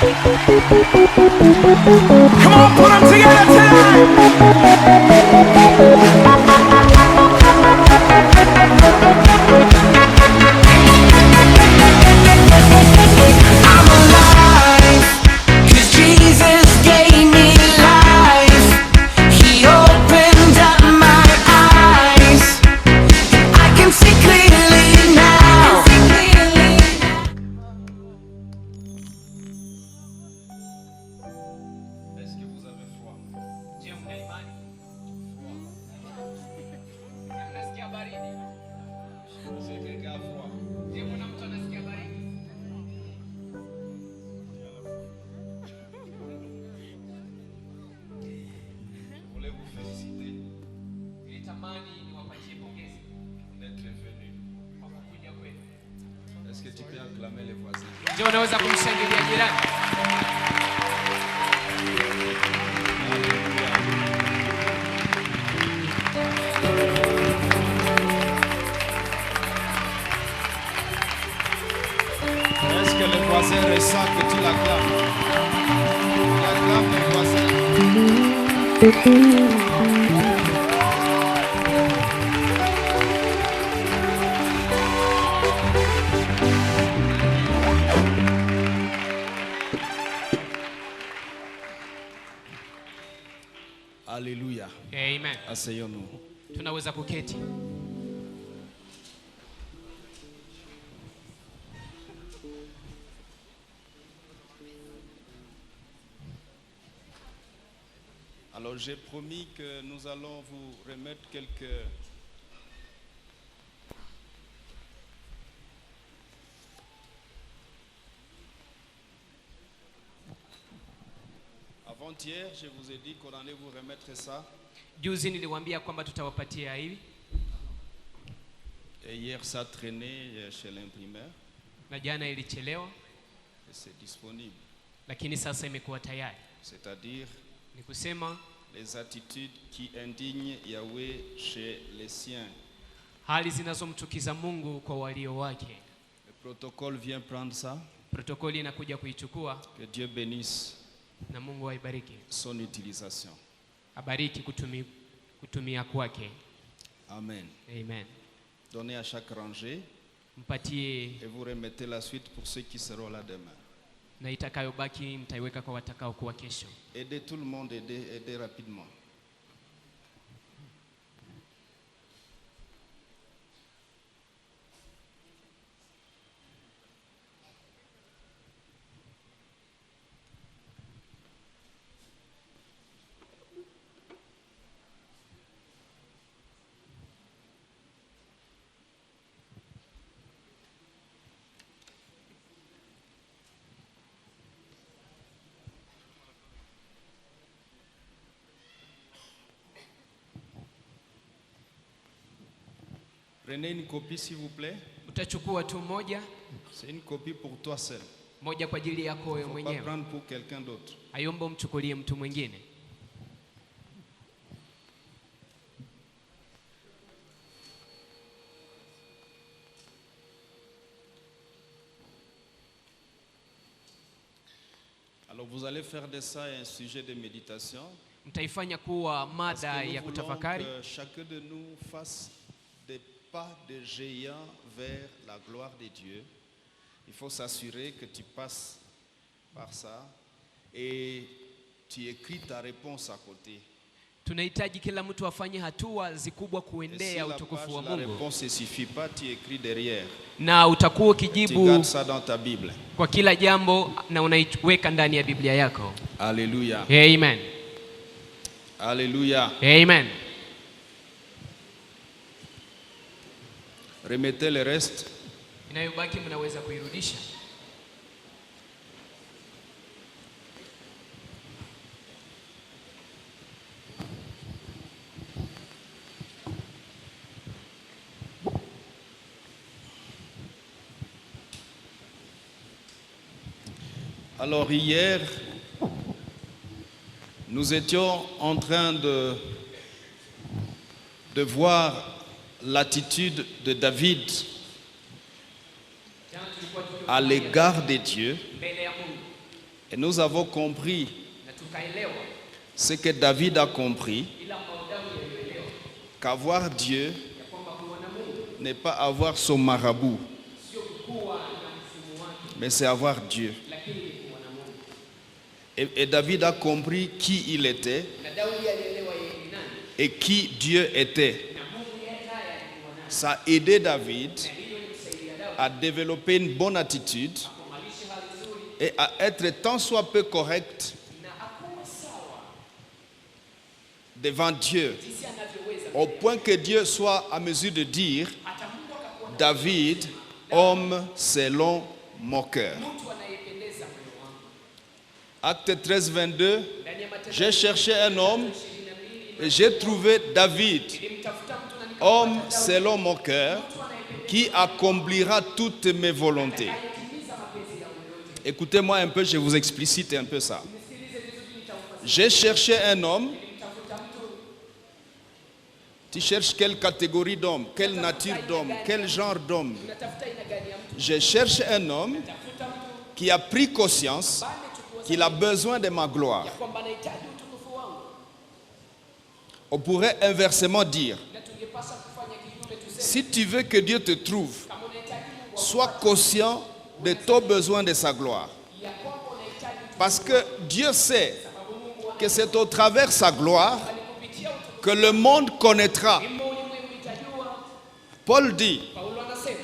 Come on, put them together tonight. I'm alive, 'cause Jesus gave me life. He opened up my eyes. I can see clearly now. Est-ce que vous avez froid? C'est quelqu'un a froid. Je voulais vous féliciter d'être venu. Est-ce que tu peux acclamer les voisins? Je unaweza kumshangilia jirani. Est-ce que le voisin ressent que tu l'acclames? Tu acclames le voisin. Alléluia. Amen. Asseyons-nous. Tunaweza kuketi. Alors j'ai promis que nous allons vous remettre quelques Avant-hier, je vous ai dit qu'on allait vous remettre ça. Juzi niliwaambia kwamba tutawapatia hivi. Et hier, ça traînait chez l'imprimeur. Na jana ilichelewa. Et c'est disponible. Lakini sasa imekuwa tayari. C'est-à-dire Ni kusema les attitudes qui indignent Yahweh chez les siens. hali zinazomchukiza Mungu kwa walio wake. Le protocole vient prendre ça. Protokoli inakuja kuichukua. Que Dieu bénisse Na Mungu aibariki. son utilisation. Abariki kutumia kwake. Amen. Amen. Donnez à chaque rangée Mpatie et vous remettez la suite pour ceux qui seront là demain. na itakayobaki mtaiweka kwa watakao kuwa kesho. Aidez tout le monde, aidez rapidement. Prenez une copie s'il vous plaît. Utachukua tu moja. C'est une copie pour toi seul. Moja kwa ajili yako wewe Faut pas mwenyewe. prendre pour quelqu'un d'autre. Hayombo mchukulie mtu mwingine. Alors vous allez faire de ça un sujet de méditation. Mtaifanya kuwa Parce mada que ya nous voulons kutafakari. que chacun de nous fasse des pas de géant vers la gloire de Dieu. Il faut s'assurer que tu passes par ça et tu écris ta réponse à côté. Tunahitaji kila mtu afanye hatua zikubwa Et si kuendea utukufu wa la Mungu. réponse ne suffit pas, tu écris derrière. Na utakuwa Tu ukijibu gardes ça dans ta Bible. kwa kila jambo na unaiweka ndani ya Biblia yako. Alléluia. Amen. Alléluia. Amen. Remettez le reste. Inayobaki mnaweza kuirudisha. Alors hier, nous étions en train de voir l'attitude de David à l'égard de Dieu. Et nous avons compris na tukaelewa ce que David a compris, ila ambao Daudi alielewa qu'avoir Dieu ya kwamba kuona Mungu n'est pas avoir son marabout, sio kuwa na mfumo wake, mais c'est avoir Dieu. lakini ni kuona Mungu. Et David a compris qui il était Na Daudi alielewa yeye ni nani et qui Dieu était. na Mungu yeye naye alikuwa nani. Ça a aidé David Hilo lilimsaidia Daudi à développer une bonne attitude kumalisha hali nzuri et à être tant soit peu correct na akuwa sawa devant Dieu, jinsi anavyoweza, au point que Dieu soit à mesure de dire, hata Mungu akakuwa David, homme selon mon cœur. mtu anayependeza moyo wangu. Acte 13, 22, Ndani ya Matendo j'ai cherché un homme 22 et j'ai trouvé David, nilimtafuta mtu na homme nikampata Daudi, selon mon cœur, mtu anayependeza qui accomplira toutes mes volontés. anayetimiza mapenzi yangu yote. Écoutez-moi un peu, je vous explicite un peu ça. J'ai cherché un homme. Tu cherches quelle catégorie d'homme, quelle nature d'homme, quel genre d'homme. Natafuta aina gani ya mtu? Je cherche un homme Tafuta mtu qui a pris conscience ambaye amechukua qu'il a besoin de ma gloire. ya kwamba anahitaji utukufu wangu. On pourrait inversement dire, Na tungepaswa kufanya kinyume, tuseme si tu veux que Dieu te trouve, kama unahitaji Mungu sois conscient de ton besoin de sa gloire. ya kwamba unahitaji Parce que Dieu sait que c'est au travers de sa gloire kupitia utukufu que le monde connaîtra. ulimwengu itajua. Paul dit, Paulo anasema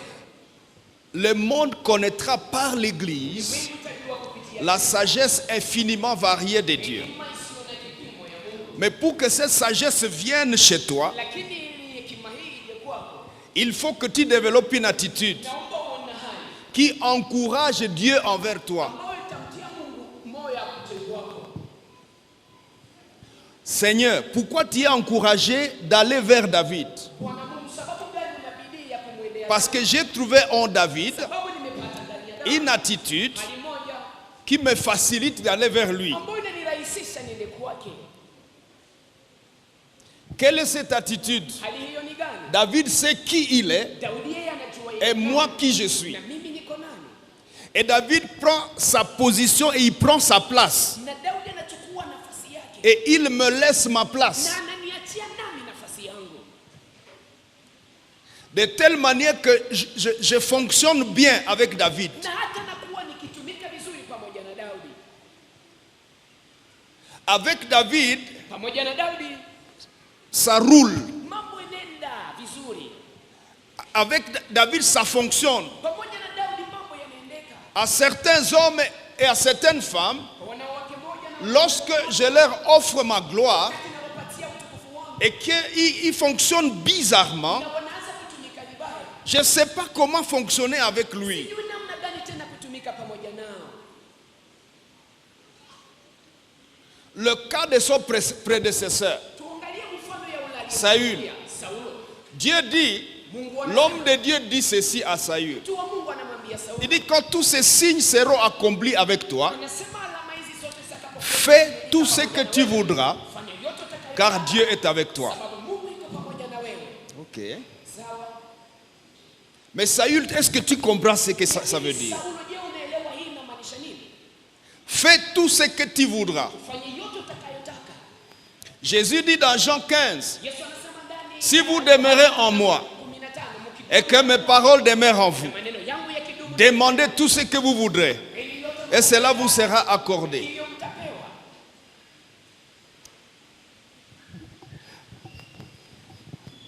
le monde connaîtra par l'Église ulimwengu itajua kupitia la sagesse infiniment variée de Dieu. hekima isiyo na kipimo ya Mungu. Mais pour que cette sagesse vienne chez toi, Lakini ili hekima hii ije kwako, il faut que tu développes une attitude naomba uone haya qui encourage Dieu envers toi. ambayo itamtia Mungu moyo akute kwako. Seigneur, pourquoi tu es encouragé d'aller vers David? Bwana Mungu, sababu gani una bidii ya kumwendea? Parce que j'ai trouvé en David Sababu nimepata ndani ya Daudi une attitude hali moja qui me facilite d'aller vers lui. ambayo inanirahisisha niende kwake. Quelle est cette attitude? Hali hiyo ni gani? David sait qui il est Daudi yeye anajua et yeye moi nani, qui je suis. na mimi niko nani. Et David prend sa position et il prend sa place. Na Daudi anachukua nafasi yake Et il me laisse ma na place. ananiachia nami nafasi yangu, De telle manière que je fonctionne bien avec David. na hata nakuwa nikitumika vizuri pamoja na Daudi. Avec David, Pamoja na Daudi ça roule. mambo yanaenda vizuri. Avec David, ça fonctionne. Pamoja na Daudi mambo yanaendeka. À certains hommes et à certaines femmes, Kwa wanawake moja na lorsque je leur offre ma gloire nawapatia utukufu wangu et qu'ils fonctionnent bizarrement, na wanaanza kutumika vibaya, je ne sais pas comment fonctionner avec lui. sijui namna gani tena kutumika pamoja nao. Le cas de son prédécesseur, Tuangalie mfano ya Ulawi. Saül. Saulo. Dieu dit, l'homme de Dieu dit ceci à Saül. Mtu wa Mungu anamwambia Saulo, Il dit, quand tous ces signes seront accomplis avec toi, anasema alama hizi zote zitakapokuwa, fais tout ce que tu voudras, fanya yote utakayo, car Dieu est avec toi. sababu Mungu yuko pamoja na wewe. Ok. Sawa. Mais Saül, est-ce que tu comprends ce que ça veut dire? Saulo, je, unaelewa hii inamaanisha nini? Fais tout ce que tu voudras. Fanya yote utakayotaka. Jésus dit dans Jean 15, Yesu anasema ndani si vous demeurez en moi 15 et que mes paroles demeurent en vous, maneno yangu yakidumu demandez tout ce que vous voudrez ili yote et cela vous sera accordé. hiyo mtapewa.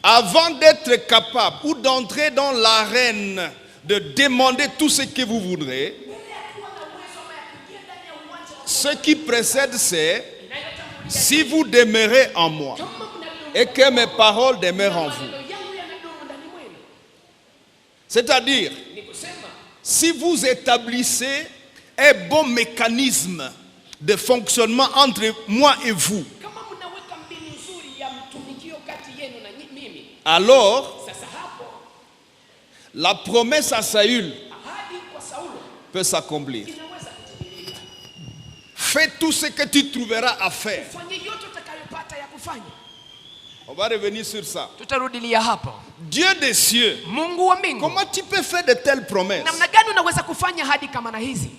Avant d'être capable ou d'entrer dans l'arène de demander tout ce que vous voudrez, Mbele ya kuwa na uwezo ama ya kuingia ndani ya uwanja wa ce qui précède c'est inayotangulia, si vous demeurez en moi kama mnadumu et que mes paroles demeurent en vous. maneno yangu yanadumu ndani mwenu. C'est-à-dire, Ni kusema si vous établissez un bon mécanisme de fonctionnement entre moi et vous, kama mnaweka mbinu nzuri ya mtumikio kati yenu na mimi, alors sasa hapo la promesse à Saül ahadi kwa Saulo peut s'accomplir. inaweza kutimilika. Fais tout ce que tu trouveras à faire. Fanye yote utakayopata ya kufanya. On va revenir sur ça. Tutarudilia hapo. Dieu des cieux, Mungu wa mbingu, comment tu peux faire de telles promesses? namna gani unaweza kufanya hadi kama na hizi?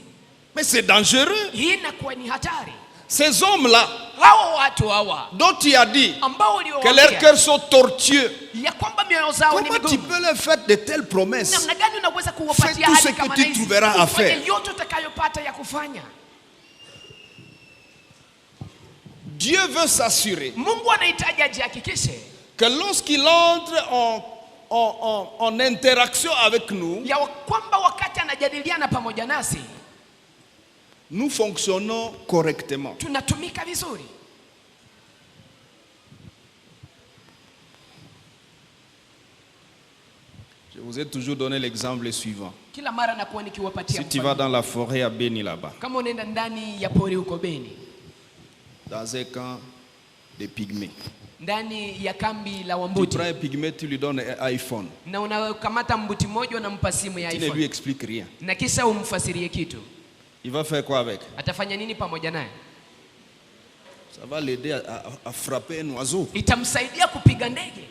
Mais c'est dangereux. Hii inakuwa ni hatari. Ces hommes-là, Hao watu hawa dont tu as dit ambao que leurs uliowaambia cœurs sont tortueux, ya kwamba mioyo zao ni comment tu migumu, peux leur faire de telles promesses? namna gani unaweza Fais kuwapatia tout ce hadi que kama tu hizi? trouveras à Ufanye faire. yote utakayopata ya kufanya. Dieu veut s'assurer Mungu anahitaji ajihakikishe que lorsqu'il entre en interaction avec nous, ya kwamba wakati anajadiliana pamoja nasi nous fonctionnons correctement. tunatumika vizuri. Je vous ai toujours donné l'exemple suivant. Kila mara nakuwa nikiwapatia Si tu vas mfano. dans la forêt à Beni là-bas, Kama unaenda ndani ya pori huko Beni, dans un camp de pygmées, ndani ya kambi la tu Wambuti, prends un pygmée, tu lui donnes un iPhone. na unakamata mbuti mmoja unampa simu ya Tu ne lui iPhone expliques rien. na kisha umfasirie kitu, Il va faire quoi avec? atafanya nini pamoja naye? Ça va l'aider à frapper un oiseau. Itamsaidia kupiga ndege.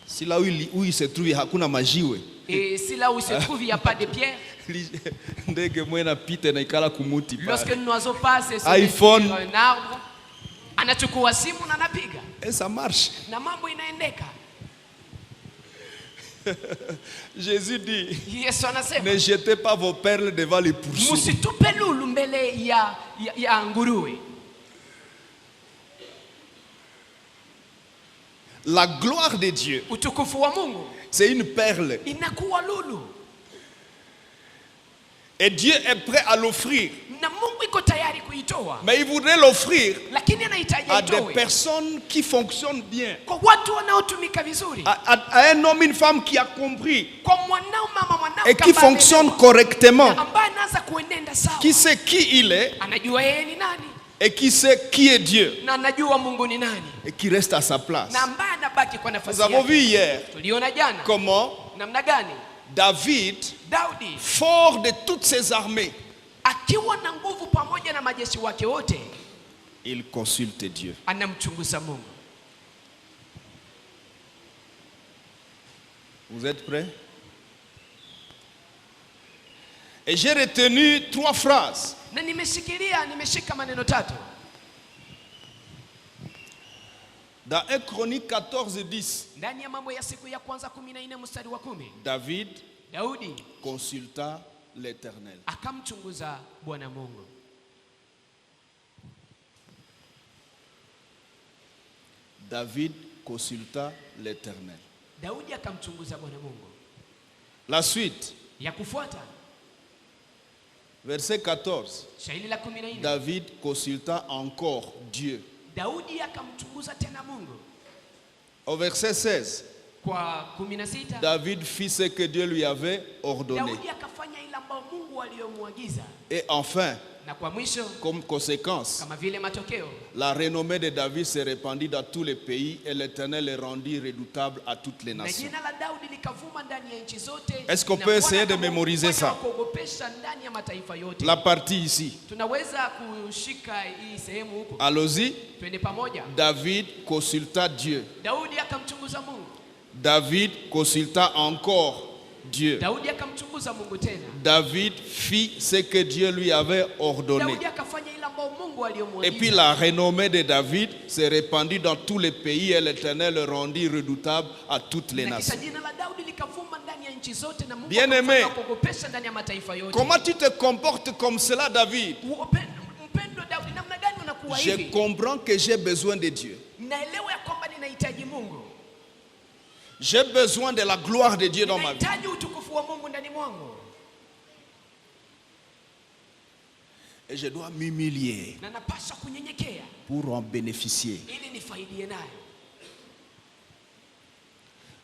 Si là où il se trouve, hakuna majiwe. Et si là où il se trouve il n'y a pas de pierre, Ndege mwena pite na ikala kumuti pale. lorsque un oiseau passe sur iPhone. un arbre, anachukua simu na anapiga Et ça marche. na mambo inaendeka. Jésus dit, Yesu anasema ne jetez pas vos perles devant les pourceaux. msitupe lulu mbele ya nguruwe. La gloire de Dieu, Utukufu wa Mungu c'est une perle. inakuwa lulu, Et Dieu est prêt à l'offrir. na Mungu iko tayari kuitoa, Mais il voudrait l'offrir lakini anahitaji à des aitoe personnes qui fonctionnent bien. kwa watu wanaotumika vizuri, À un homme, une femme qui a compris kwa mwanao, mama, mwanao et qui kama fonctionne ameelewa, correctement. ambaye anaanza kuenenda sawa, Qui sait qui il est anajua yeye ni nani et qui sait qui est Dieu. na anajua Mungu ni nani, Et qui reste à sa place. na ambaye anabaki kwa Nous nafasi avons yake. vu hier Tuliona jana comment namna gani David, Daudi fort de toutes ses armées, akiwa na nguvu pamoja na majeshi wake wote, il consulte Dieu. anamchunguza Mungu. Vous êtes prêts? Et j'ai retenu 3 phrases. Na nimeshika maneno tatu Dans 1 Chronique 14:10, ndani ya Mambo ya Siku ya Kwanza 14 mstari wa 10. David Daudi consulta l'Éternel. akamchunguza Bwana Mungu. David consulta l'Éternel. Daudi akamchunguza Bwana Mungu. La suite, Ya kufuata verset 14. shairi la 14, David consulta encore Dieu. Daudi akamchunguza tena Mungu. Au verset 16, Kwa 16 David fit ce que Dieu lui avait ordonné. Daudi akafanya ile ambayo Mungu aliyomwagiza. Et enfin, Na kwa mwisho, comme conséquence, kama vile matokeo, la renommée de David se répandit dans tous les pays et l'Éternel le rendit redoutable à toutes les na nations. jina la Daudi likavuma ndani ya nchi zote. Est-ce qu'on Na peut Bwana essayer de akamfanya mémoriser ça? kuogopesha ndani ya mataifa yote. La partie ici. Tunaweza kushika hii sehemu huko. Allons-y. Twende pamoja. David consulta Dieu. Daudi akamchunguza Mungu. David consulta encore Dieu. Daudi akamchunguza Mungu tena. David fit ce que Dieu lui avait ordonné. Daudi akafanya ile ambayo Mungu Et aliyomwagiza. puis la renommée de David se répandit dans tous les pays et l'Éternel le rendit redoutable à toutes les Na kisha nations. jina la Daudi likavuma ndani ya nchi zote na Mungu Bien-aimé, akamfanya kuogopesha ndani ya mataifa yote. Comment tu te comportes comme cela, David? Mpendo Daudi, namna gani unakuwa Je hivi? comprends que j'ai besoin de Dieu. Naelewa ya kwamba ninahitaji Mungu. J'ai besoin de la gloire de Dieu dans ma vie. Ninahitaji utukufu wa Mungu ndani mwangu. Et je dois m'humilier Na napaswa kunyenyekea pour en bénéficier. ili nifaidie nayo.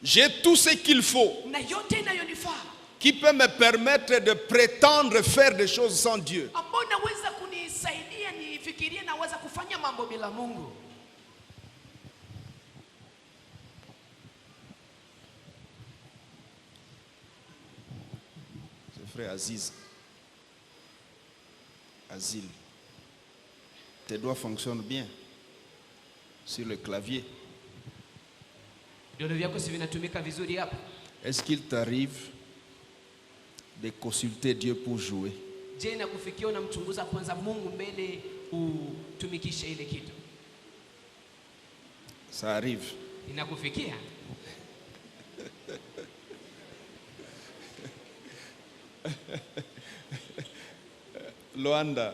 J'ai tout ce qu'il faut Na yote inayonifaa qui peut me permettre de prétendre faire des choses sans Dieu. ambao naweza kunisaidia nifikirie naweza kufanya mambo bila Mungu. C'est frère Aziz. Azil. Tes doigts fonctionnent bien sur le clavier. Vidole vyako si vinatumika vizuri hapa? Est-ce qu'il t'arrive de consulter Dieu pour jouer? Je, inakufikia unamchunguza kwanza Mungu mbele utumikishe ile kitu? Ça arrive. Inakufikia? Luanda,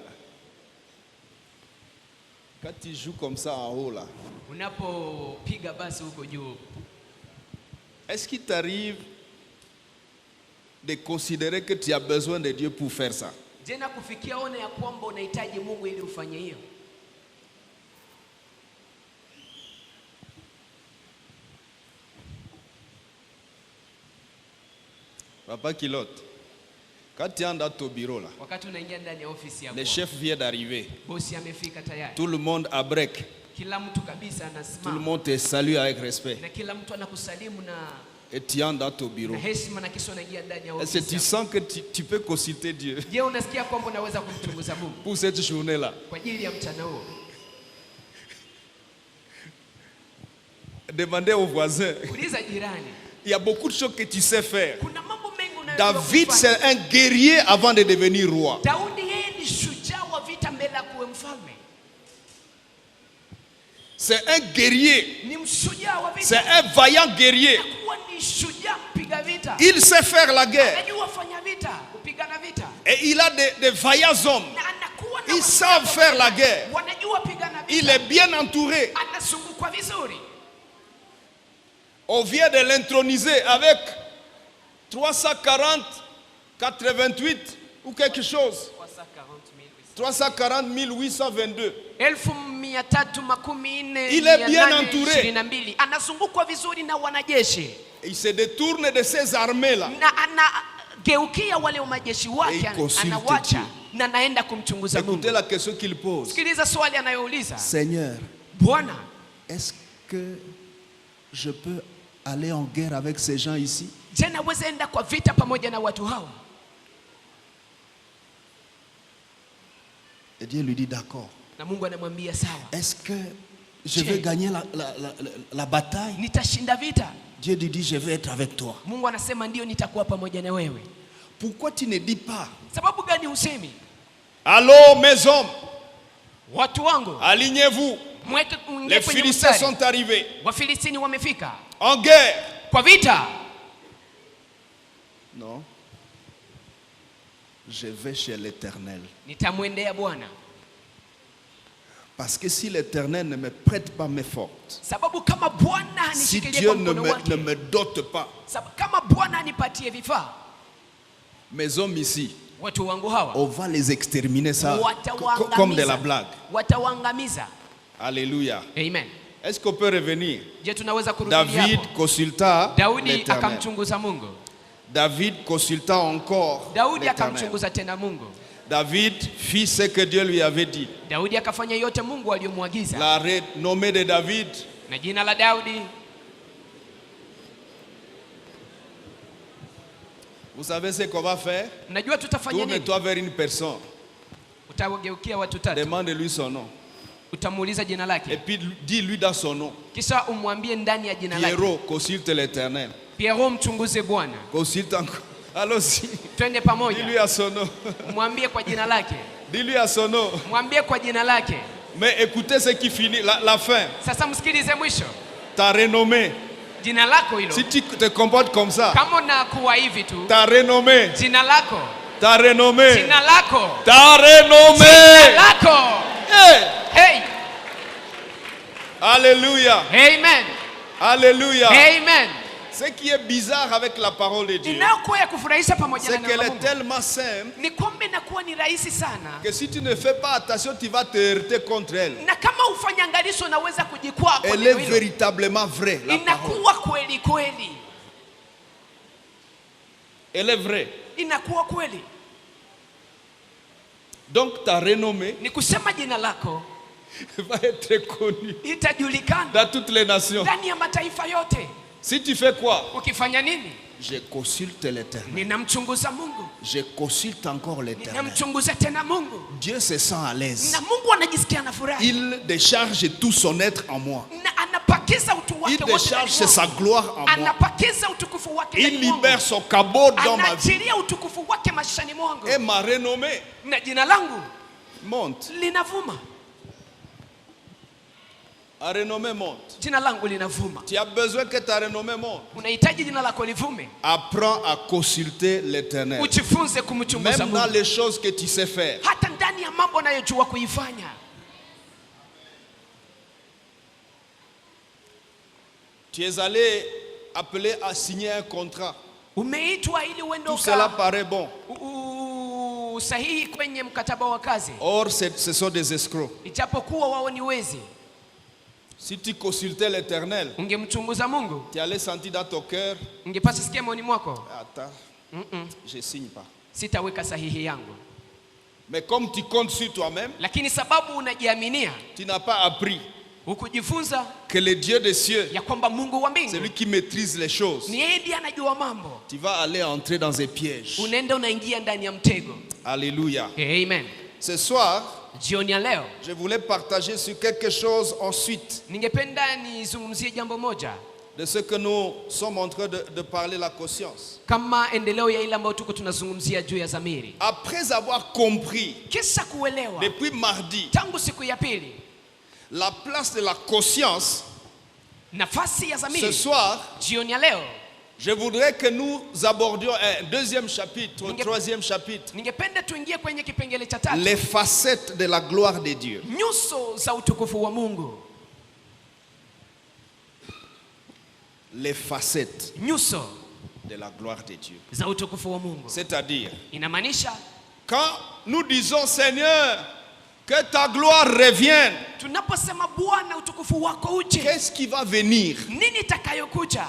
quand tu joues comme ça en haut là, unapopiga basi huko juu, est-ce qu'il t'arrive de considérer que tu as besoin de Dieu pour faire ça? Je, inakufikia ona ya kwamba unahitaji Mungu ili ufanye hiyo? Papa Kilote, quand tu es dans ton bureau là, wakati unaingia ndani ya ofisi yako, le chef vient d'arriver, bosi amefika tayari, tout le monde à break, kila mtu kabisa tout le anasimama monde te salue avec respect, na kila mtu anakusalimu na et tu es dans ton bureau. heshima na kisha unaingia ndani ya Est-ce que ofisi tu yako. sens que tu peux consulter Dieu Je, unasikia kwamba unaweza kumchunguza Mungu pour cette journée là? kwa ajili ya mchana huo? Demandez aux voisins. Uliza jirani. Il y a beaucoup de choses que tu sais faire. Kuna mambo mengi unayojua David, kufanya. c'est un guerrier avant de devenir roi. Daudi yeye ni shujaa wa vita mbele ya kuwa mfalme. C'est un guerrier. Ni mshujaa wa C'est vita. un vaillant guerrier. Kuwa ni shujaa mpiga vita. Il sait faire la guerre. Anajua fanya vita, kupigana vita. Et il a des vaillants hommes. Na anakuwa na Ils savent faire la guerre. wanajua pigana vita. Il est bien entouré. Anazungukwa vizuri. On vient de l'introniser avec 340, 88 ou quelque chose. 340 822. 1314. Il est bien entouré. 22. Anazungukwa vizuri na wanajeshi. Et il se détourne de ces armées-là. Na anageukia wale majeshi Et wake, il consulte anawacha Dieu. na naenda kumchunguza Mungu. Écoutez la question qu'il pose. Sikiliza swali anayouliza. Seigneur, Bwana, est-ce que je peux aller en guerre avec ces gens ici? je naweza enda kwa vita pamoja na watu hawa? Et Dieu lui dit d'accord. Na Mungu anamwambia sawa. Est-ce que je vais gagner la bataille? Nitashinda vita? Dieu lui dit, je vais être avec toi. Mungu anasema ndio, nitakuwa pamoja na wewe. Pourquoi tu ne dis pas, Sababu gani usemi? allô mes hommes, Watu wangu, alignez-vous, mweke les kwenye Philistins mstari. sont arrivés Wafilistini wamefika en guerre. kwa vita. Non, je vais chez l'Éternel. Nitamwendea Bwana. Parce que si l'Éternel ne me prête pas mes forces, Sababu kama Bwana si hanishikilie Dieu kwa ne mkono wake, me dote pas, kama Bwana anipatie vifaa, mes hommes ici, watu wangu hawa on va les exterminer ça watawaangamiza. comme de la blague. Watawaangamiza. Alléluia. Amen. Est-ce qu'on peut revenir? Je, tunaweza kurudi David hapo. consulta Daudi l'Éternel. akamchunguza Mungu. David consulta encore Daudi l'Éternel. akamchunguza tena Mungu. David fit ce que Dieu lui avait dit. Daudi akafanya yote Mungu aliyomwagiza. La renommée de David, Na jina la Daudi, vous savez ce qu'on va faire? mnajua tutafanya nini? Tourne-toi vers une personne, Utageukia watu tatu, demande-lui son nom. utamuuliza jina Et lake, puis dis-lui dans son nom, kisha umwambie ndani ya jina lake. Pierrot, consulte l'Éternel. Pierrot, mchunguze Bwana. Consulte encore. Allons-y. Twende Dis-lui pamoja. à son nom. Mwambie kwa jina lake. Dis-lui à son nom. Mwambie kwa jina lake. Mais écoutez ce qui finit, la fin. Sasa msikilize mwisho. Ta renommée. Jina lako hilo. Si tu te comportes comme ça, Kama unakuwa hivi tu, ta renommée, jina lako. ta renommée, Jina lako. ta Jina renommée. lako. Hey! Hey. Alléluia. Amen. Alléluia. Amen. Ce qui est bizarre avec la parole de Dieu, Inayokuwa ya kufurahisha pamoja na c'est neno qu'elle la est Mungu tellement simple ni kwamba inakuwa ni rahisi sana, que si tu ne fais pas attention, tu vas te heurter contre elle. na kama ufanya angalisho unaweza kujikwaa kwa Elle neno est hilo. véritablement vraie, la parole. Inakuwa kweli kweli, Elle est vraie. inakuwa kweli. Donc ta renommée Ni kusema jina lako va être connue itajulikana dans toutes les nations. ndani ya mataifa yote. Si tu fais quoi? Ukifanya nini? Je consulte l'Éternel. Ninamchunguza Mungu, Je consulte encore l'Éternel. ninamchunguza tena Mungu, Dieu se sent à l'aise. na Mungu anajisikia na furaha, Il décharge tout son être en moi. na anapakia anapakiza utu wake Il wote décharge ndani sa mwangu. gloire en moi. Anapakiza utukufu wake Il ndani mwangu. libère son cabot dans ma vie. Anaachilia utukufu wake maishani mwangu. Et ma renommée Na jina langu monte. linavuma. La renommée monte. Jina langu linavuma. Tu as besoin que ta renommée monte. Unahitaji jina lako livume. Apprends à consulter l'Éternel. Ujifunze kumchunguza Même dans Mungu. les choses que tu sais faire. Hata ndani ya mambo unayojua kuifanya. Tu es allé appelé à signer un contrat. Umeitwa ili uende Tout cela paraît bon. sahihi kwenye mkataba wa kazi. Or, ce sont des escrocs. Ijapokuwa wao ni wezi. Si tu consultais l'Éternel, Ungemchunguza Mungu. tu allais sentir dans ton cœur, Ungepata sikia moyoni mwako. attends, je ne signe pas. Sitaweka sahihi yangu. Mais comme tu comptes sur toi-même, Lakini sababu unajiaminia, tu n'as pas appris hukujifunza que le Dieu des cieux, ya kwamba Mungu wa mbingu c'est lui qui maîtrise les choses. ni yeye ndiye anajua mambo. Tu vas aller entrer dans un piège. Unaenda unaingia ndani ya mtego. Alléluia. Amen. Ce soir, Jioni ya leo je voulais partager sur quelque chose ensuite ningependa nizungumzie jambo moja de ce que nous sommes en train de parler, la conscience. kama endeleo ya ile ambayo tuko tunazungumzia juu ya dhamiri. Après avoir compris Kisha kuelewa depuis mardi tangu siku ya pili la place de la conscience, nafasi ya ce dhamiri, soir, jioni ya leo je voudrais que nous abordions un deuxième chapitre, un troisième chapitre, ningependa tuingie kwenye kipengele cha tatu, les facettes de la gloire de Dieu. nyuso za utukufu wa Mungu. Les facettes Nyuso de la gloire de Dieu. za utukufu wa Mungu. C'est-à-dire, Inamaanisha quand nous disons Seigneur, que ta gloire revienne, tunaposema Bwana utukufu wako uje, qu'est-ce qui va venir? nini itakayokuja?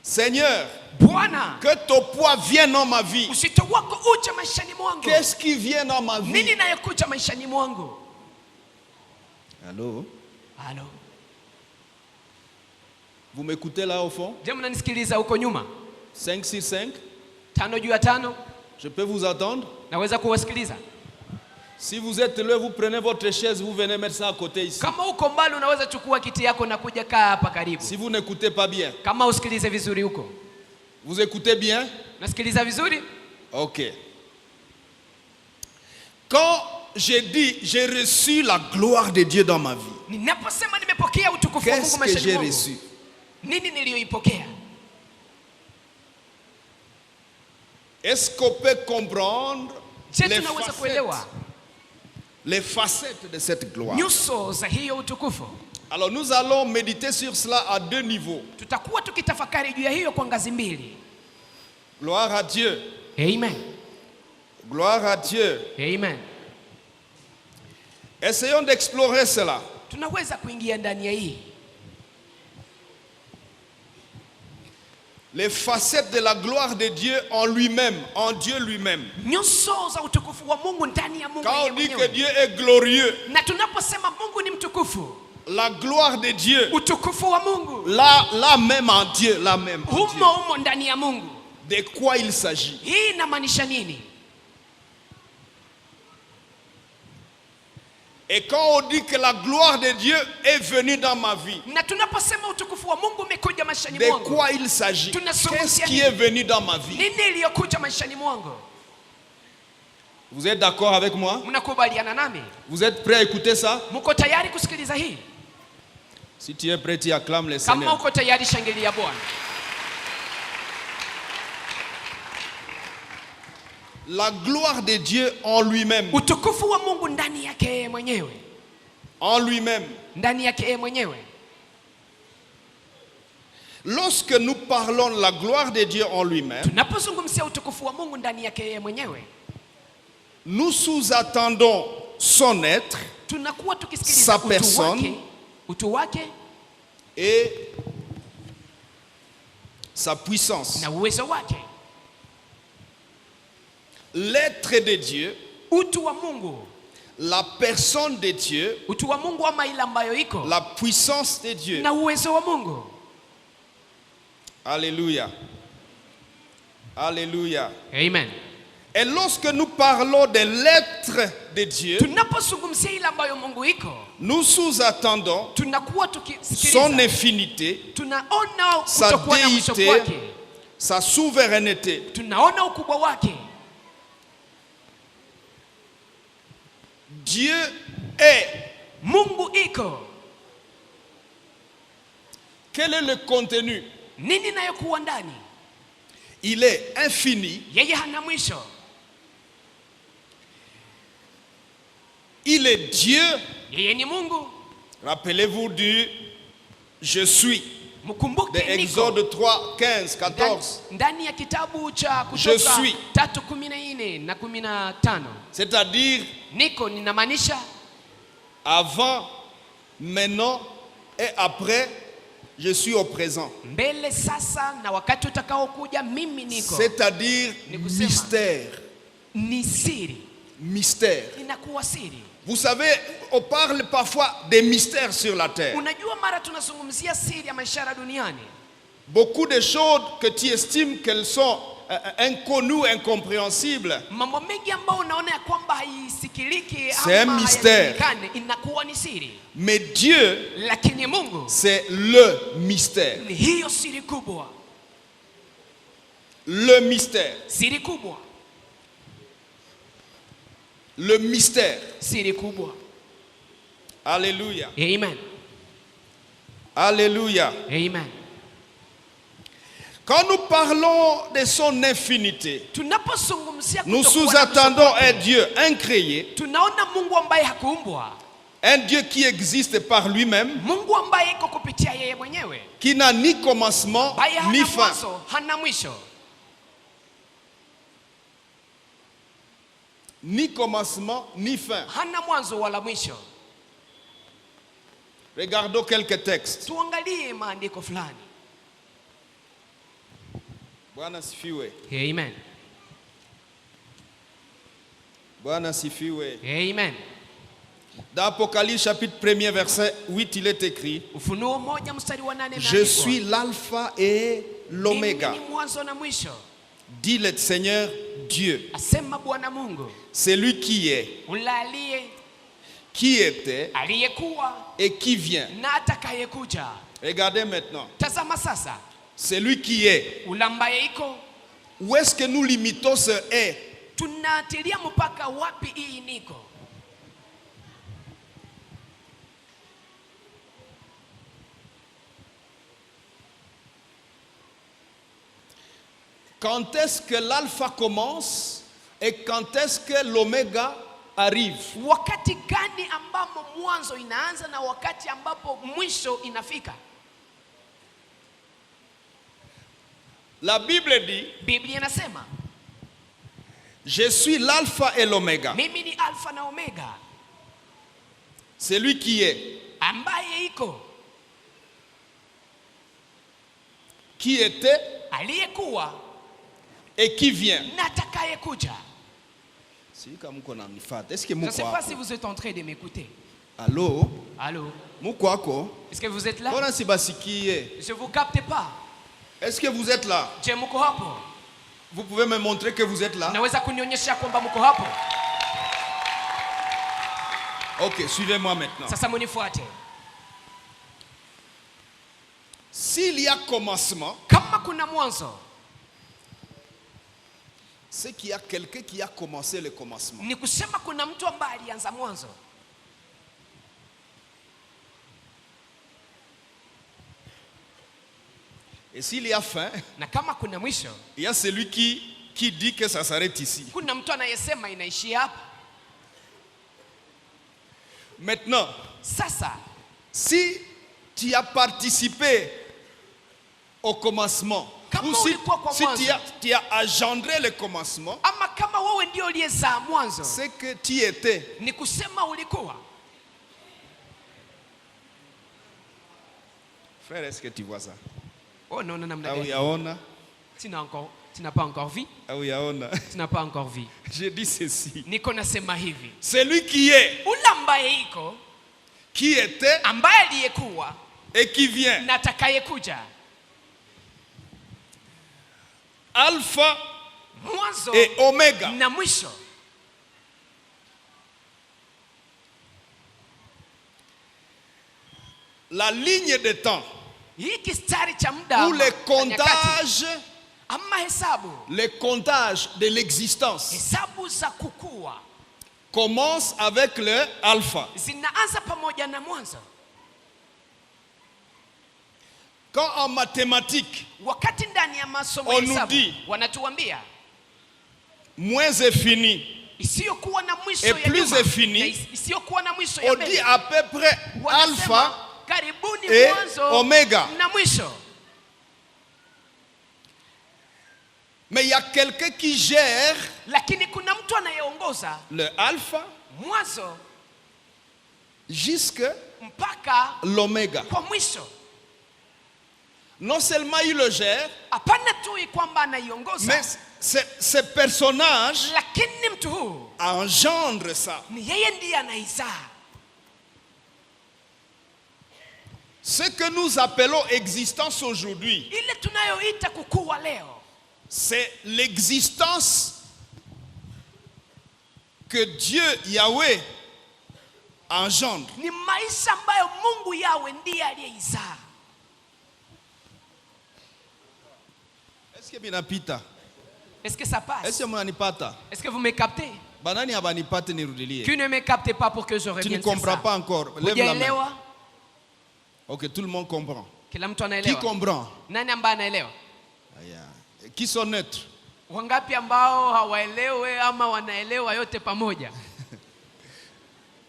Seigneur, Bwana que ton poids vienne dans ma vie. usito wako uje maishani mwangu. Qu'est-ce qui vient dans ma Nini vie? inayokuja maishani mwangu? Allô? Halo. Vous m'écoutez là au fond? Je, mnanisikiliza huko nyuma? 5 sur 5? 5 juu ya 5, Je peux vous attendre? naweza kuwasikiliza. Si vous êtes là, vous prenez votre chaise, vous venez mettre ça à côté ici. Kama uko mbali unaweza chukua kiti yako na kuja kaa hapa karibu. Si vous n'écoutez pas bien, Kama usikilize vizuri huko. vous écoutez bien? Nasikiliza vizuri? Ok. Quand j'ai dit, j'ai reçu la gloire de Dieu dans ma vie, Ninaposema nimepokea utukufu wa Mungu qu'est-ce que maishani j'ai mwangu, reçu? nini niliyoipokea? Est-ce qu'on peut comprendre Je, tunaweza kuelewa les facettes de cette gloire? nyuso za hiyo utukufu? Alors nous allons méditer sur cela à deux niveaux. Tutakuwa tukitafakari juu ya hiyo kwa ngazi mbili. Gloire à Dieu. Amen. Gloire à Dieu. Amen. Essayons d'explorer cela. Tunaweza kuingia ndani ya hii. Les facettes de la gloire de Dieu en lui-même, en Dieu lui-même. Nyuso za utukufu wa Mungu ndani ya Mungu Quand yeye on dit que mwenyewe. Dieu est glorieux, Na tunaposema Mungu ni mtukufu, la gloire de Dieu, utukufu wa Mungu là même en Dieu, là même en Dieu. humo ndani ya Mungu. De quoi il s'agit? Hii inamaanisha nini? Et quand on dit que la gloire de Dieu est venue dans ma vie, Na tunaposema utukufu wa Mungu umekuja maishani de mwangu, quoi il s'agit? Qu'est-ce qui est venu dans ma vie? nini iliyokuja maishani mwangu? Vous êtes d'accord avec moi? Mnakubaliana nami? Vous êtes prêts à écouter ça? Mko tayari kusikiliza hii? Si tu es prêt, tu acclames le Kama Seigneur. uko tayari, shangilia Bwana. La gloire de Dieu en lui-même. Utukufu wa Mungu ndani yake yeye mwenyewe. En lui-même. Ndani yake yeye mwenyewe. Lorsque nous parlons de la gloire de Dieu en lui-même, Tunapozungumzia utukufu wa Mungu ndani yake yeye mwenyewe, nous sous-attendons son être tunakuwa Sa tukisikiliza personne. utu wake et sa puissance. na uwezo wake. L'être de Dieu, Utu wa Mungu, la personne de Dieu, utu wa Mungu ama ile ambayo iko la puissance de Dieu. na uwezo wa Mungu. Alléluia. Alléluia. Amen. Et lorsque nous parlons de l'être de Dieu, tunapozungumzia ile ambayo Mungu iko, nous sous-attendons tunakuwa son tukisikiliza, infinité, tunaona sa kutokuwa na mwisho déité, kwake, sa souveraineté. tunaona ukubwa wake. Dieu est. Mungu iko. Quel est le contenu? Nini nayokuwa ndani? Il est infini. Yeye hana mwisho. Il est Dieu. Yeye ni Mungu. Rappelez-vous du je suis. Mkumbuke De niko. Exode 3, 15, 14. Ndani ya kitabu cha Je Kutoka suis. 3:14 na 15. C'est-à-dire Niko ninamaanisha avant, maintenant et après, je suis au présent. mbele, sasa na wakati utakaokuja, mimi niko. C'est-à-dire Ni kusema. mystère. Ni siri. Mystère. Inakuwa siri. Vous savez, on parle parfois des mystères sur la terre. Unajua, mara tunazungumzia siri ya maisha ya duniani. Beaucoup de choses que tu estimes qu'elles sont inconnues, incompréhensibles. Mambo mengi ambayo unaona ya kwamba haisikiliki C'est un ama mystère. hayajulikani, inakuwa ni siri. Mais Dieu, Lakini Mungu c'est le mystère. ni hiyo siri kubwa. Le mystère. Siri kubwa. Le mystère. Siri kubwa. Alléluia. Amen. Alléluia. Amen. Quand nous parlons de son infinité, Tunapozungumzia nous kutokuwa na sous-attendons mwisho un kwake, Dieu incréé, tunaona Mungu ambaye hakuumbwa, un Dieu qui existe par lui-même, Mungu ambaye iko kupitia yeye mwenyewe, qui n'a ni commencement ambaye ni hana fin. mwanzo hana mwisho. Ni commencement ni fin. Hana mwanzo wala mwisho. Regardons quelques textes. Tuangalie maandiko fulani. Bwana sifiwe. Amen. Bwana sifiwe. Amen. Dans Apocalypse chapitre 1er verset 8, il est écrit: Ufunuo 1:8 Je suis l'alpha et l'oméga, Mimi ni mwanzo na mwisho, dit le Seigneur Dieu. asema Bwana Mungu, C'est lui qui est, ule aliye, qui était aliyekuwa et qui vient. na atakayekuja. Regardez maintenant. Tazama sasa, C'est lui qui est. ule ambaye iko. Où est-ce que nous limitons ce est? Tunatilia mpaka wapi hii niko? Quand est-ce que l'alpha commence et quand est-ce que l'oméga arrive? Wakati gani ambapo mwanzo inaanza na wakati ambapo mwisho inafika? La Bible dit: Biblia inasema, Je suis l'alpha et l'oméga. mimi ni alfa na omega, C'est lui qui est, ambaye iko, qui était aliyekuwa et qui vient. na atakayekuja. Est-ce que Je ne sais pas si vous êtes en train de m'écouter. Allô? Allô? Mukwako? Est-ce que vous êtes là? Bona sibasikie. Je vous capte pas. Est-ce que vous êtes là? Je mko hapo? Vous pouvez me montrer que vous êtes là? Naweza kunionyesha kwamba mko hapo? Ok, suivez-moi maintenant. Sasa munifuate. S'il y a commencement, Kama kuna mwanzo, c'est qu'il y a quelqu'un qui a commencé le commencement. ni kusema kuna mtu ambaye alianza mwanzo. Et s'il y a fin, Na kama kuna mwisho, il y a celui qui dit que ça s'arrête ici. kuna mtu anayesema inaishia hapa. Maintenant, Sasa si tu as participé au commencement, Kama ou si, ulikuwa kwa si mwanzo, tu as engendré le commencement, ama kama wewe ndio uliyezaa mwanzo, c'est que tu étais. ni kusema ulikuwa. Frère, est-ce que tu vois ça? Oh non, namna Ah oui, gani? aona. Tu n'as pas encore vu. Ah oui, aona. Tu n'as pas encore vu. Je dis ceci. Niko nasema hivi. Celui qui est, Ule ambaye iko, qui était ambaye aliyekuwa et qui vient. na atakayekuja. Alpha mwanzo et oméga. na mwisho. La ligne de temps Hii kistari cha muda ou le wa nyakati, comptage, ama hesabu, le comptage de l'existence hesabu za kukua commence avec le alpha. zinaanza pamoja na mwanzo. Quand en mathématiques, Wakati ndani ya masomo On ya nous hesabu dit, wanatuambia moins est fini, isiyokuwa na mwisho Et ya plus nyuma, est fini, na isiyokuwa na mwisho ya on dit mbele. à peu près Wanasema, alpha karibuni et mwanzo oméga. na mwisho. Mais il y a quelqu'un qui gère Lakini kuna mtu anayeongoza le alpha mwanzo jusqu'à mpaka l'oméga. kwa mwisho. Non seulement il le gère, Hapana tu kwamba anaiongoza, mais ce personnage lakini mtu huu engendre ça. ni yeye ndiye anaizaa. Ce que nous appelons existence aujourd'hui, Ile tunayoita kukua leo c'est l'existence que Dieu, Yahweh, engendre. ni maisha ambayo Mungu yawe ndiye aliyeizaa. Est-ce que binapita? Est-ce que ça passe? Est-ce que mnanipata? Est-ce que vous me captez? Banani abanipate nirudilie. Qui ne me capte pas pour que je Tu ne revienne sur comprends ça? pas encore. Lève la main. Hujaelewa? Ok, tout le monde comprend. Kila mtu Qui anaelewa? comprend? Nani ambaye anaelewa? Aya. Qui sont neutres? Wangapi ambao hawaelewe ama wanaelewa yote pamoja?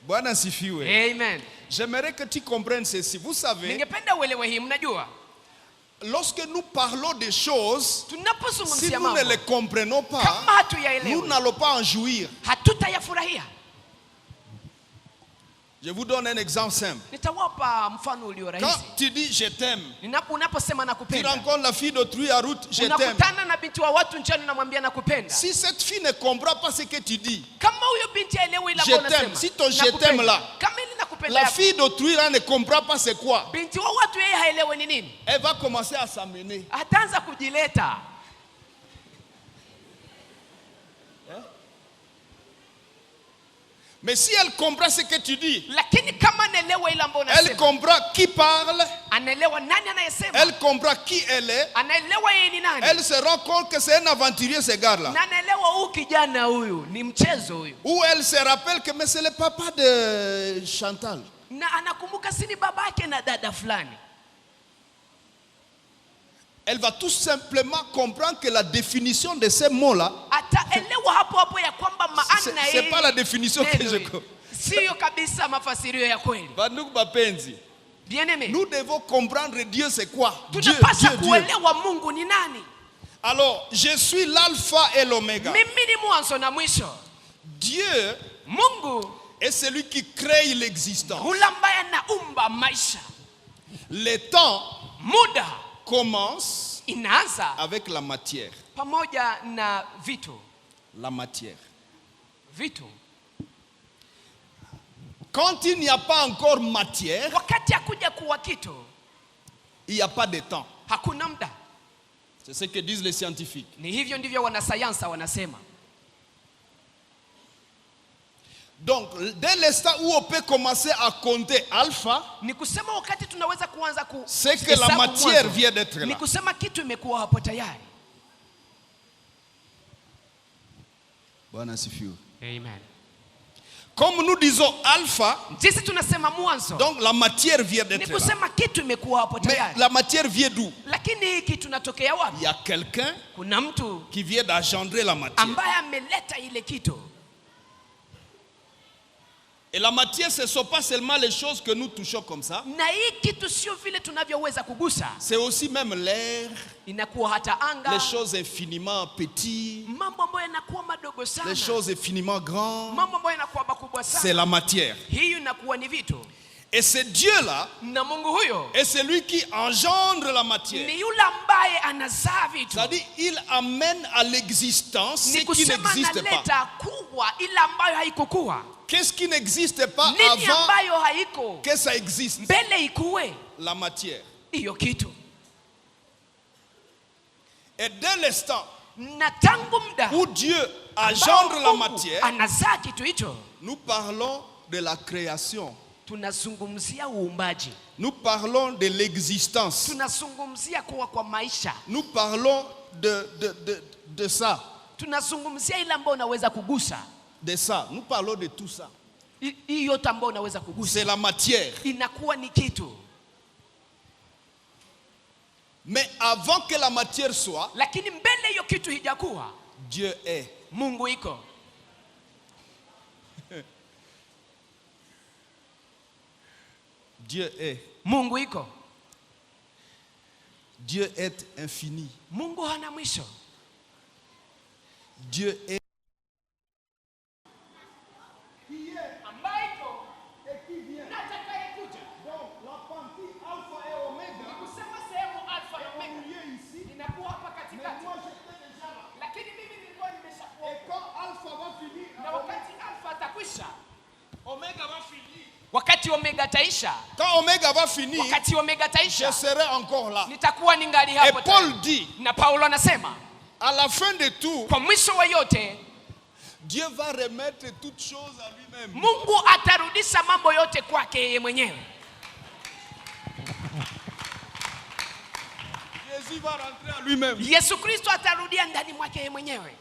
Bwana sifiwe. Amen. J'aimerais que tu comprennes ceci. Vous savez, Ningependa uelewe hii. Mnajua, lorsque nous parlons des choses, si tunapozungumzia nous ne mambo les comprenons pas, kama nous hatuyaelewi, n'allons pas en jouir. hatutayafurahia. Je vous donne un exemple simple. Nitawapa mfano ulio Quand rahisi. tu dis je t'aime, Unaposema tu nakupenda, rencontres la fille d'autrui à route, je t'aime. unakutana na binti wa watu njiani, unamwambia nakupenda. Si cette fille ne comprend pas ce que tu dis, Kama huyo binti haelewi ile Je ambayo t'aime. unasema, Si ton je nakupenda. t'aime là, kama ile nakupenda la yako, fille d'autrui là ne comprend pas c'est quoi. binti wa watu yeye haelewi ni nini, Elle va commencer à s'amener. ataanza kujileta. Mais si elle comprend ce que tu dis, Lakini kama anaelewa ile ambayo elle unasema, comprend qui parle, anaelewa nani anayesema, elle comprend qui elle est, anaelewa yeye ni nani, elle se rend compte que c'est un aventurier ce gars-là. na anaelewa huyu kijana huyu ni mchezo huyu, Ou elle se rappelle que mais c'est le papa de Chantal. na anakumbuka si ni babake na dada fulani. Elle va tout simplement comprendre que la définition de ces mots-là, Ataelewa hapo hapo ya kwamba maana c'est pas la définition que neno je hili connais. siyo kabisa mafasirio ya kweli. Bandugu bapenzi, Bien aimé, nous devons comprendre Dieu c'est quoi. Dieu, tunapaswa Dieu, Dieu. kuelewa Mungu ni nani. Alors, je suis l'alpha et l'oméga. Mimi ni mwanzo na mwisho. Dieu Mungu est celui qui crée l'existence. yule ambaye anaumba maisha. Le temps Muda commence inaanza avec la matière. pamoja na vitu. La matière. Vitu. Quand il n'y a pas encore matière, Wakati hakuja kuwa kitu, il n'y a pas de temps. hakuna muda. C'est ce que disent les scientifiques. Ni hivyo ndivyo wanasayansa wanasema. Donc, dès l'instant où on peut commencer à compter alpha, Ni kusema wakati tunaweza kuanza c'est que la matière vient d'être ni là. kusema kitu imekuwa hapo tayari. Bwana asifiwe. Amen. Comme nous disons alpha, Sisi tunasema mwanzo, donc la matière vient ni d'être là. kusema kitu imekuwa hapo Mais tayari. la matière vient d'où? Lakini hiki tunatokea wapi? Il y a quelqu'un Kuna mtu qui vient d'engendrer la matière. ambaye ameleta ile kitu. Et la matière, ce ne sont pas seulement les choses que nous touchons comme ça. Na hii kitu sio vile tunavyoweza kugusa, C'est aussi même l'air, inakuwa hata anga, les choses infiniment petites, mambo ambayo yanakuwa madogo sana, les choses infiniment grandes. mambo ambayo yanakuwa makubwa C'est sana. la matière. Hiyo inakuwa ni vitu, Et c'est Dieu-là, na Mungu huyo est celui qui engendre la matière. ni yule ambaye anazaa vitu. C'est-à-dire, il amène à l'existence ce Ni qui kusema n'existe pas. analeta kuwa ile ambayo haikukuwa. Qu'est-ce qui n'existe pas Nini avant ambayo haiko que ça existe? mbele ikuwe La matière. hiyo kitu. Et dès l'instant Na tangu muda où Dieu ambao engendre la Mungu matière, anazaa kitu hicho, nous parlons de la création. tunazungumzia uumbaji, Nous parlons de l'existence. tunazungumzia kuwa kwa maisha, Nous parlons de ça. tunazungumzia ile ambayo unaweza kugusa. De ça. Nous parlons de tout ça. Hii yote ambayo unaweza kugusa C'est la matière. inakuwa ni kitu. Mais avant que la matière soit, Lakini mbele hiyo kitu hijakuwa, Dieu est. Mungu iko. Dieu est. Mungu iko. Dieu est infini. Mungu hana mwisho. Dieu est. Wakati omega taisha, Quand Omega va finir, wakati omega je taisha, serai encore là. nitakuwa ningali Et hapo Paul tena. dit, Na Paulo anasema à la fin de tout, kwa mwisho wa yote Dieu va remettre toutes choses à lui-même. Mungu atarudisha mambo yote kwake yeye mwenyewe. Jésus va rentrer à lui-même. Yesu Kristo atarudia ndani mwake yeye mwenyewe.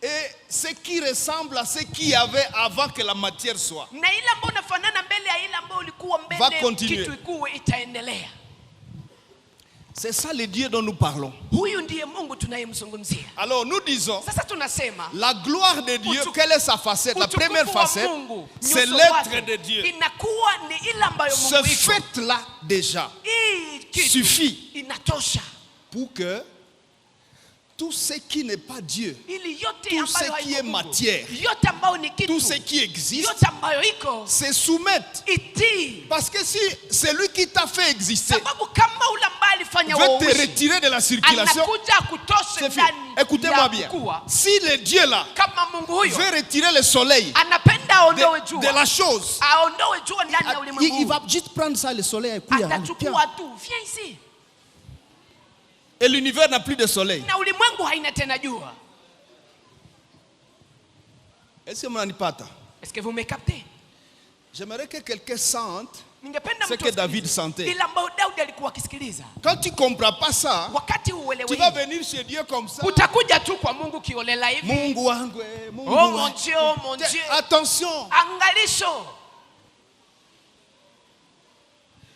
Et ce qui ressemble à ce qu'il y avait avant que la matière soit. Na ile ambayo unafanana mbele ya ile ambayo ulikuwa Va mbele continuer. kitu ikuwe itaendelea. C'est ça le Dieu dont nous parlons. Huyu ndiye Mungu tunayemzungumzia. Alors nous disons, Sasa tunasema la gloire de Dieu, Utukufu- quelle est sa facette? La utukufu première wa facette, Mungu, c'est nyuso l'être wake, de Dieu. inakuwa ni ile ambayo Ce Mungu iko. fait-là déjà Hii kitu suffit inatosha pour que tout ce qui n'est pas Dieu, ili yote tout ambayo ce qui haiko est Mungu, matière, yote ambayo ni tout kitu, ce qui existe, yote ambayo iko se soumettent. itii. Parce que si celui qui t'a fait exister Sababu kama ule ambaye alifanya veut te wauishi retirer de la circulation, anakuja kutosha c'est fini. ndani Écoutez-moi ya bien. kuwa, Si le Dieu là kama Mungu huyo veut retirer le soleil anapenda aondoe de jua, la chose, aondoe jua ndani ya ulimwengu, il va juste prendre ça, le soleil, et puis atachukua tu, viens ici, et l'univers n'a plus de soleil. na ulimwengu haina tena jua. Est-ce que mnanipata? Est-ce que vous me captez? J'aimerais que quelqu'un sente Ningependa ce mtu que David asikilize sentait. ile ambayo Daudi alikuwa akisikiliza. Quand tu ne comprends pas ça, Wakati tu uelewe vas hivi, venir chez Dieu comme ça. utakuja tu kwa Mungu kiolela hivi. Mungu wangu, Mungu Oh mon wangu. Dieu, oh mon Dieu. Attention, Angalisho,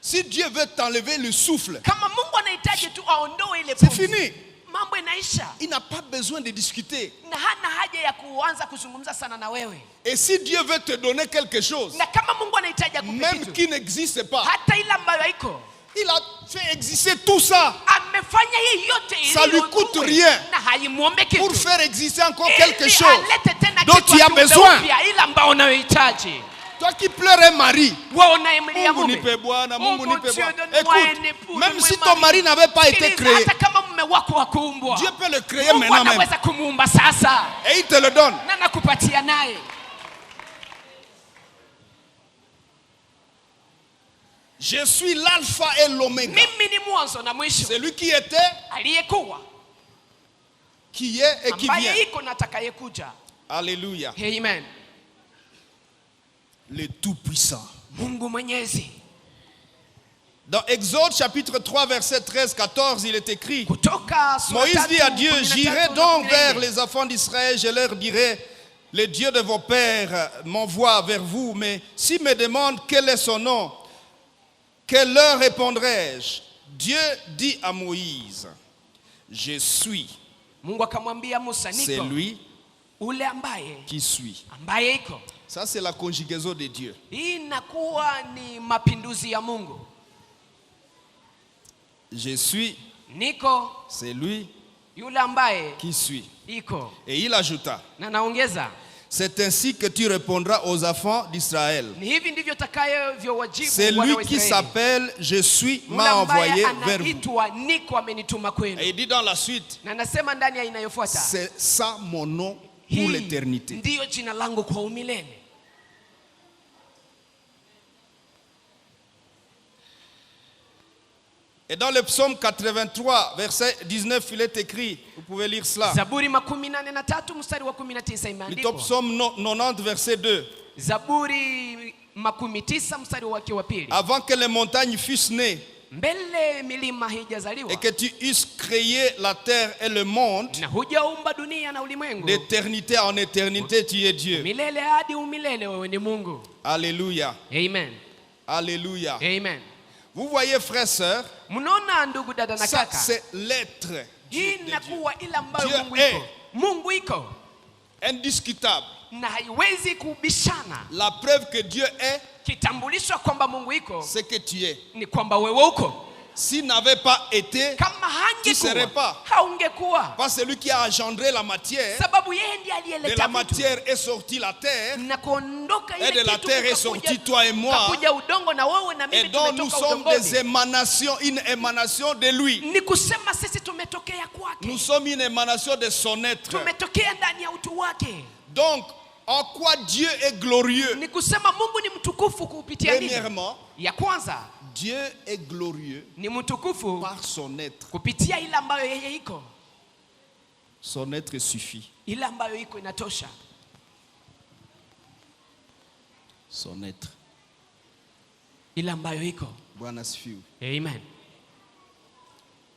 si Dieu veut t'enlever le souffle, kama Mungu anahitaji tu aondoe ile c'est pumzi, fini. mambo inaisha, Il n'a pas besoin de discuter. na hana haja ya kuanza kuzungumza sana na wewe. Et si Dieu veut te donner quelque chose, Na kama Mungu anahitaji akupe même kitu, qui n'existe pas, hata ile ambayo haiko, il a fait exister tout ça amefanya hii yote Ça lui iliyo coûte kuwe, rien. na haimwombe kitu pour faire exister encore ili quelque chose alete tena dont kitu tu as akiumbe besoin. upya, ile ambayo unayohitaji. Toi qui pleures un mari, Wewe unayemlia Mungu mume, nipe Bwana, Oh, Mungu mon nipe Dieu, Bwana. donne-moi un Écoute, époux, même donne-moi si un ton mari. mari n'avait pas été Sikiliza, créé, hata kama mume wako hakuumbwa, Dieu peut le créer Mungu maintenant même. anaweza kumuumba sasa Et il te le donne. na nakupatia naye. Je suis l'alpha et l'oméga. Mimi ni mwanzo na mwisho, Celui qui était, aliyekuwa, qui est et qui vient. ambaye iko na atakayekuja. Alléluia. Amen. Le Tout-Puissant. Mungu mwenyezi. Dans Exode chapitre 3 verset 13-14, il est écrit, Kutoka sura Moïse dit à 3, Dieu, 13 j'irai na donc 14. vers les enfants d'Israël, je leur dirai, le Dieu de vos pères m'envoie vers vous, mais s'ils me demandent quel est son nom, que leur répondrai-je? Dieu dit à Moïse, je suis Mungu akamwambia Musa, niko celui ule ambaye qui suis. iko. Ça c'est la conjugaison de Dieu. Hii inakuwa ni mapinduzi ya Mungu. Je suis Niko celui yule ambaye qui suis. iko. Et il ajouta, Na naongeza, c'est ainsi que tu répondras aux enfants d'Israël. ni hivi ndivyo takavyowajibu C'est wana lui wa qui Israeli. s'appelle Je suis Yule m'a ambaye envoyé vers vous. anaitwa Niko amenituma kwenu. Et il dit dans la suite, Na nasema ndani ya inayofuata, c'est ça mon nom pour hii l'éternité. ndiyo jina langu kwa umilele. Et dans le psaume 83, verset 19, il est écrit, vous pouvez lire cela. Zaburi 83 mstari wa 19 Le imeandikwa. psaume 90, verset 2. Zaburi 19 mstari wake wa pili. Avant que les montagnes fussent nées Mbele milima haijazaliwa et que tu eusses créé la terre et le monde, na hujaumba dunia na ulimwengu, d'éternité en éternité, tu es Dieu. milele hadi umilele wewe ni Mungu. Alléluia. Amen. Alléluia. Amen. Vous voyez, frères, sœurs, Mnaona ndugu dada na ça kaka, c'est l'être hii de Dieu. inakuwa ile ambayo Dieu Mungu est. iko. Mungu iko Indiscutable. na haiwezi kubishana. La preuve que Dieu est, Kitambulisho kwamba Mungu iko c'est que tu es. ni kwamba wewe uko. S'il n'avait pas été, Kama tu ne serais hangekuwa pas. haungekuwa, Pas celui qui a engendré la matière. sababu yeye ndiye De aliyeleta la vitu matière est sortie la terre. na kuondoka Et ile de la kitu terre est kukakuja- sorti toi et moi. kukakuja udongo na wewe na Et mimi donc nous tumetoka sommes des udongoni. émanations, une émanation de lui. Ni kusema sisi tumetokea kwake, Nous sommes une émanation de son être. tumetokea ndani ya utu wake. Donc, en quoi Dieu est glorieux? Ni kusema Mungu ni mtukufu kupitia nini? Premièrement, Ya kwanza Dieu est glorieux ni mtukufu par son être. kupitia ile ambayo yeye iko. Son être suffit. Ile ambayo iko inatosha. Son être. Ile ambayo iko. Bwana asifiwe. Amen.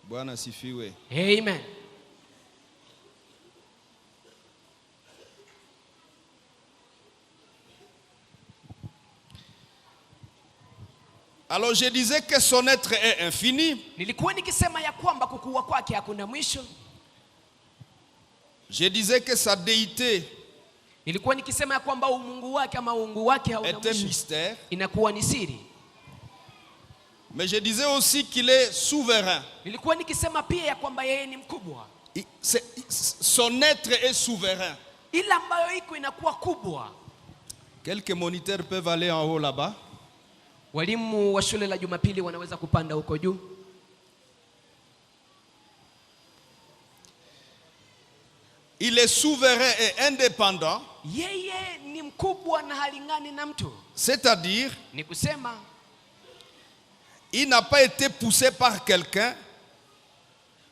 Bwana asifiwe. Amen. Alors je disais que son être est infini. Nilikuwa nikisema ya kwamba kukua kwake hakuna mwisho. Je disais que sa déité Nilikuwa nikisema ya kwamba umungu wake ama uungu wake hauna est un mwisho. mystère. Inakuwa ni siri. Mais je disais aussi qu'il est souverain. Nilikuwa nikisema pia ya kwamba yeye ni mkubwa. Son être est souverain. Ile ambayo iko inakuwa kubwa. Quelques moniteurs peuvent aller en haut là-bas. Walimu wa shule la Jumapili wanaweza kupanda huko juu. Il est souverain et indépendant. Yeye ni mkubwa na halingani na mtu. C'est-à-dire, Ni kusema il n'a pas été poussé par quelqu'un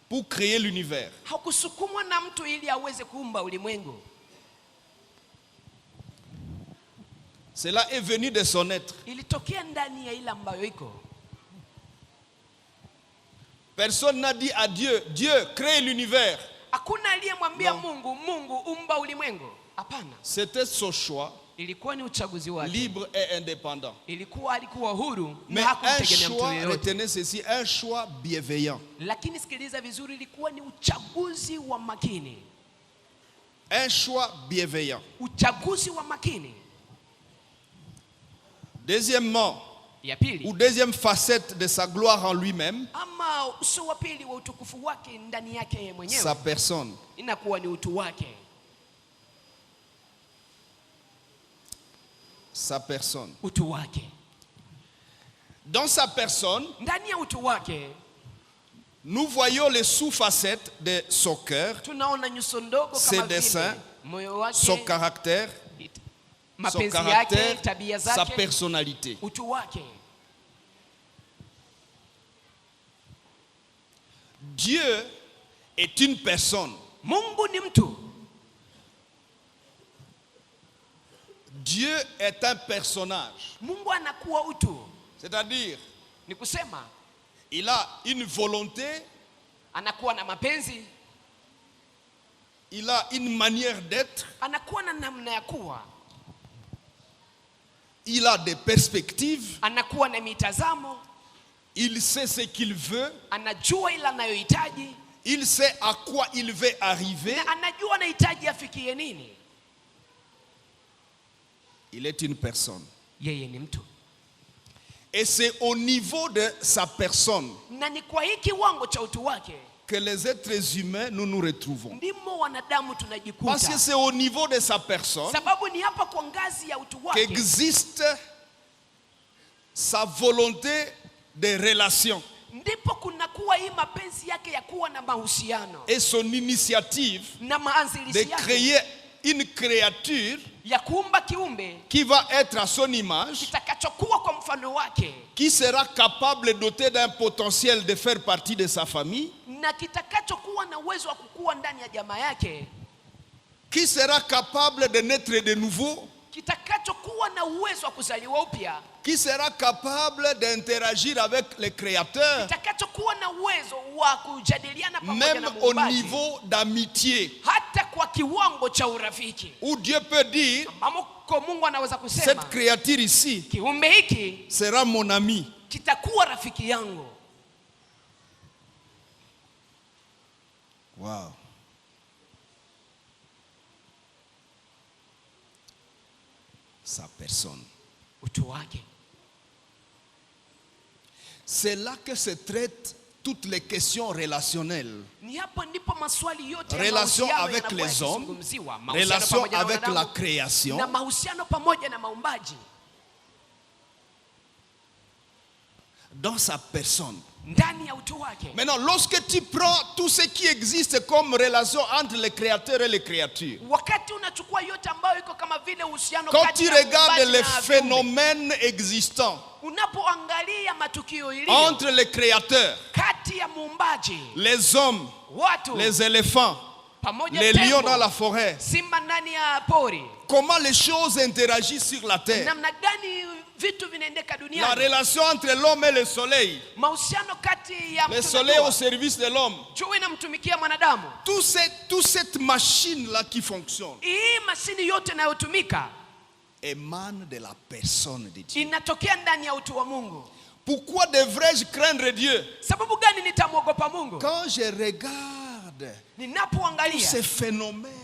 pour créer l'univers. hakusukumwa na mtu ili aweze kuumba ulimwengu. Cela est venu de son être. Ilitokea ndani ya ile ambayo iko. Personne n'a dit à Dieu, Dieu crée l'univers. Hakuna aliyemwambia No. Mungu umba ulimwengu. Hapana. C'était son choix, Ilikuwa ni uchaguzi wake. libre et indépendant. Alikuwa huru Mais na un hakumtegemea mtu choix, yeyote. retenez ceci, un choix bienveillant. Lakini sikiliza vizuri, ilikuwa ni uchaguzi wa makini. Un choix bienveillant. Uchaguzi wa makini. Deuxièmement, Ya pili, ou deuxième facette de sa gloire en lui-même, ama uso wa pili wa utukufu wake ndani yake yeye mwenyewe, sa personne. inakuwa ni utu wake. Sa personne. Utu wake. Dans sa personne, Ndani ya utu wake nous voyons les sous-facettes de son cœur, tunaona nyuso ndogo ses kama desseins, vile moyo wake, son caractère, son mapenzi yake, caractère, tabia sa zake, personnalité. utu wake. Dieu est une personne. Mungu ni mtu. Dieu est un personnage. Mungu anakuwa utu. C'est-à-dire, Ni kusema il a une volonté, anakuwa na mapenzi, il a une manière d'être, anakuwa na namna ya kuwa, il a des perspectives, anakuwa na mitazamo, il sait ce qu'il veut, anajua ile anayohitaji il sait à quoi il veut arriver. na anajua anahitaji afikie nini. Il est une personne. Yeye ni mtu. Et c'est au niveau de sa personne Na ni kwa hii kiwango cha utu wake que les êtres humains nous nous retrouvons. ndimo wanadamu Parce que tunajikuta. c'est au niveau de sa personne Sababu ni hapa kwa ngazi ya utu wake qu'existe sa volonté de relation ndipo kunakuwa hii mapenzi yake ya kuwa na mahusiano et son initiative na de maanzilishi yake créer une créature ya kuumba kiumbe qui va être à son image, kitakachokuwa kwa mfano wake, qui sera capable doté d'un potentiel de faire partie de sa famille, na kitakachokuwa na uwezo wa kukua ndani ya jamaa yake, qui sera capable de naître de nouveau, kitakachokuwa na uwezo wa kuzaliwa upya, qui sera capable d'interagir avec le Créateur, kitakachokuwa na uwezo wa kujadiliana pamoja même na au Muumbaji, niveau d'amitié, hata kwa kiwango cha urafiki, où Dieu peut dire, ambako Mungu anaweza kusema cette créature ici kiumbe hiki sera mon ami. kitakuwa rafiki yangu. Wow. Sa personne. Utu wake. C'est là que se traitent toutes les questions relationnelles. Ni hapo ndipo maswali yote ya Relation mahusiano avec yanakuwa les hommes, yakizungumziwa. Mahusiano relation pamoja na avec la wanadamu, création, na mahusiano pamoja na maumbaji. dans sa personne. Ndani ya utu wake. Maintenant, lorsque tu prends tout ce qui existe comme relation entre le créateur et les créatures, Wakati unachukua yote ambayo iko kama vile uhusiano quand kati tu ya regardes muumbaji les na viumbe, phénomènes existants unapoangalia matukio iliyo entre le créateur, kati ya muumbaji, les hommes, watu, les éléphants, pamoja les tembo, lions dans la forêt, simba ndani ya pori, comment les choses interagissent sur la terre, namna gani vitu vinaendeka la duniani, relation entre l'homme et le soleil, mahusiano kati ya le mtu na soleil au jua, service de l'homme, jua inamtumikia mwanadamu. toute cette machine-là qui fonctionne Hii mashini yote inayotumika émane de la personne de Dieu. inatokea ndani ya utu wa Mungu. Pourquoi devrais-je craindre Dieu? Sababu gani nitamwogopa Mungu? Quand je regarde tous Ninapoangalia ces phénomènes,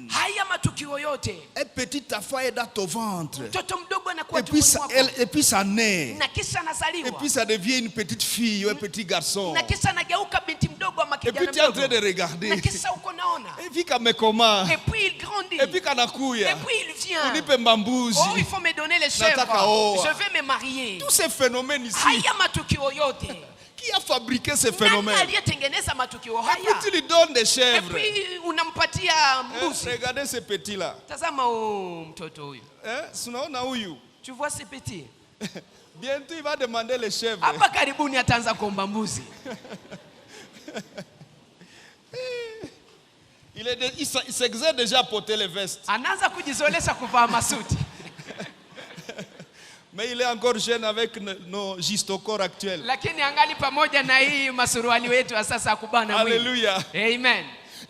haya matukio yote, un petit enfant est dans ton ventre, mtoto mdogo anakuwa et puis ça, tumboni mwako, et puis ça naît, na kisha et anazaliwa, puis ça devient une petite fille ou un petit garçon, na kisha anageuka binti mdogo ama et puis kijana tu es en train mdogo, de regarder, na kisha uko naona, et puis quand comment, et puis il grandit, et puis quand nakuya, et puis il vient. unipe mbambuzi, Oh, il faut me donner les Nataka chèvres, oa. je vais me marier. tous ces phénomènes ici, Haya matukio yote, qui a fabriqué ces nani phénomènes? aliyetengeneza matukio Et puis haya? tu lui donnes des Et chèvres. puis unampatia mbuzi. Regardez ce petit-là. Tazama huyu mtoto huyu. Unaona huyu? Tu vois ce petit? Bientôt il va demander les chèvres. Hapa karibuni ataanza kuomba mbuzi. Il s'exerce déjà à porter les vestes. Anaanza kujizolesha kuvaa masuti. Mais il est encore jeune avec nos gistocors actuels. Lakini angali pamoja na hii masuruali wetu ya sasa ya kubana mwili. Alléluia. Amen.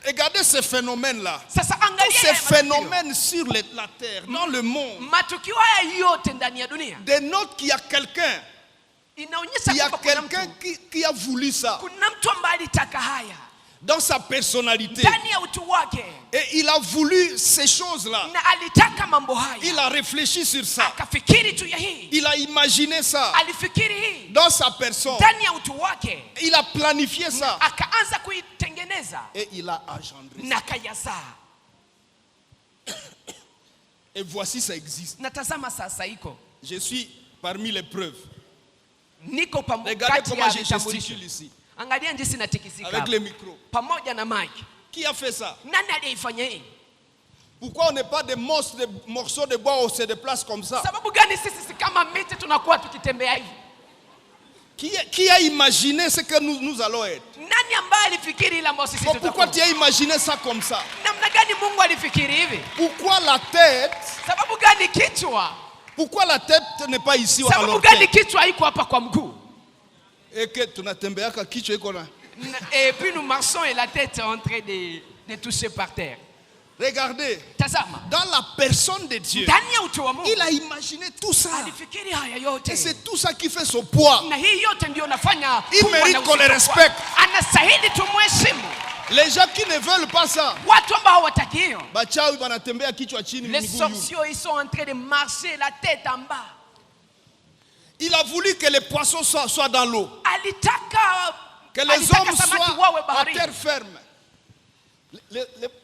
Regardez ces phénomènes-là. Sasa Tous angalia ces haya matukio. phénomènes sur la terre, dans le monde, Matukio haya yote ndani ya dunia dénotent qu'il y a quelqu'un. inaonyesha Il y a kwamba kuna quelqu'un mtu, qui a voulu ça kuna mtu ambaye alitaka haya dans sa personnalité. ndani ya utu wake, Et il a voulu ces choses-là. na alitaka mambo Il haya, a réfléchi sur ça. akafikiri juu ya hii, Il a imaginé ça alifikiri hii dans sa personne. ndani ya utu wake, Il a planifié ça. akaanza kuitengeneza Et il a engendré ça. na kayazaa. Et voici, ça existe. Na tazama sasa iko Je suis parmi les preuves. niko pamoja Regardez kati comment ya je vitambulisho. gesticule ici. Angalia jinsi natikisika Avec hapa. les micros. Pamoja na mic. Qui a fait ça? Nani aliyeifanya hii? Pourquoi on n'est pas des morceaux de bois où on se déplace comme ça? Sababu gani sisi si kama miti tunakuwa tukitembea hivi? Qui a imaginé ce que nous allons être? Nani ambaye alifikiri ile ambayo sisi Pourquoi tutakuwa? tu as imaginé ça comme ça? Namna gani Mungu alifikiri hivi? Pourquoi la tête? Sababu gani kichwa? Pourquoi la tête n'est pas ici à Sababu gani l'orteil? kichwa iko hapa kwa mguu? Et que tunatembeaka kichwa iko na. Et puis nous marchons et la tête est en train de toucher par terre. Regardez, Tazama. dans la personne de Dieu, Ndani ya utu wa Mungu il a imaginé tout ça. alifikiri haya yote. Et c'est tout ça qui fait son poids. Na hii yote ndio nafanya Il kuwa mérite na qu'on le uzito respecte. kwa- Anastahili tumheshimu. Les gens qui ne veulent pas ça, Watu ambao hawataki hiyo. bachawi wanatembea kichwa chini Les miguu juu. sorciers ils sont en train de marcher la tête en bas. Il a voulu que les poissons soient dans l'eau, Alitaka que les alitaka hommes samaki soient wawe à baharini. terre ferme.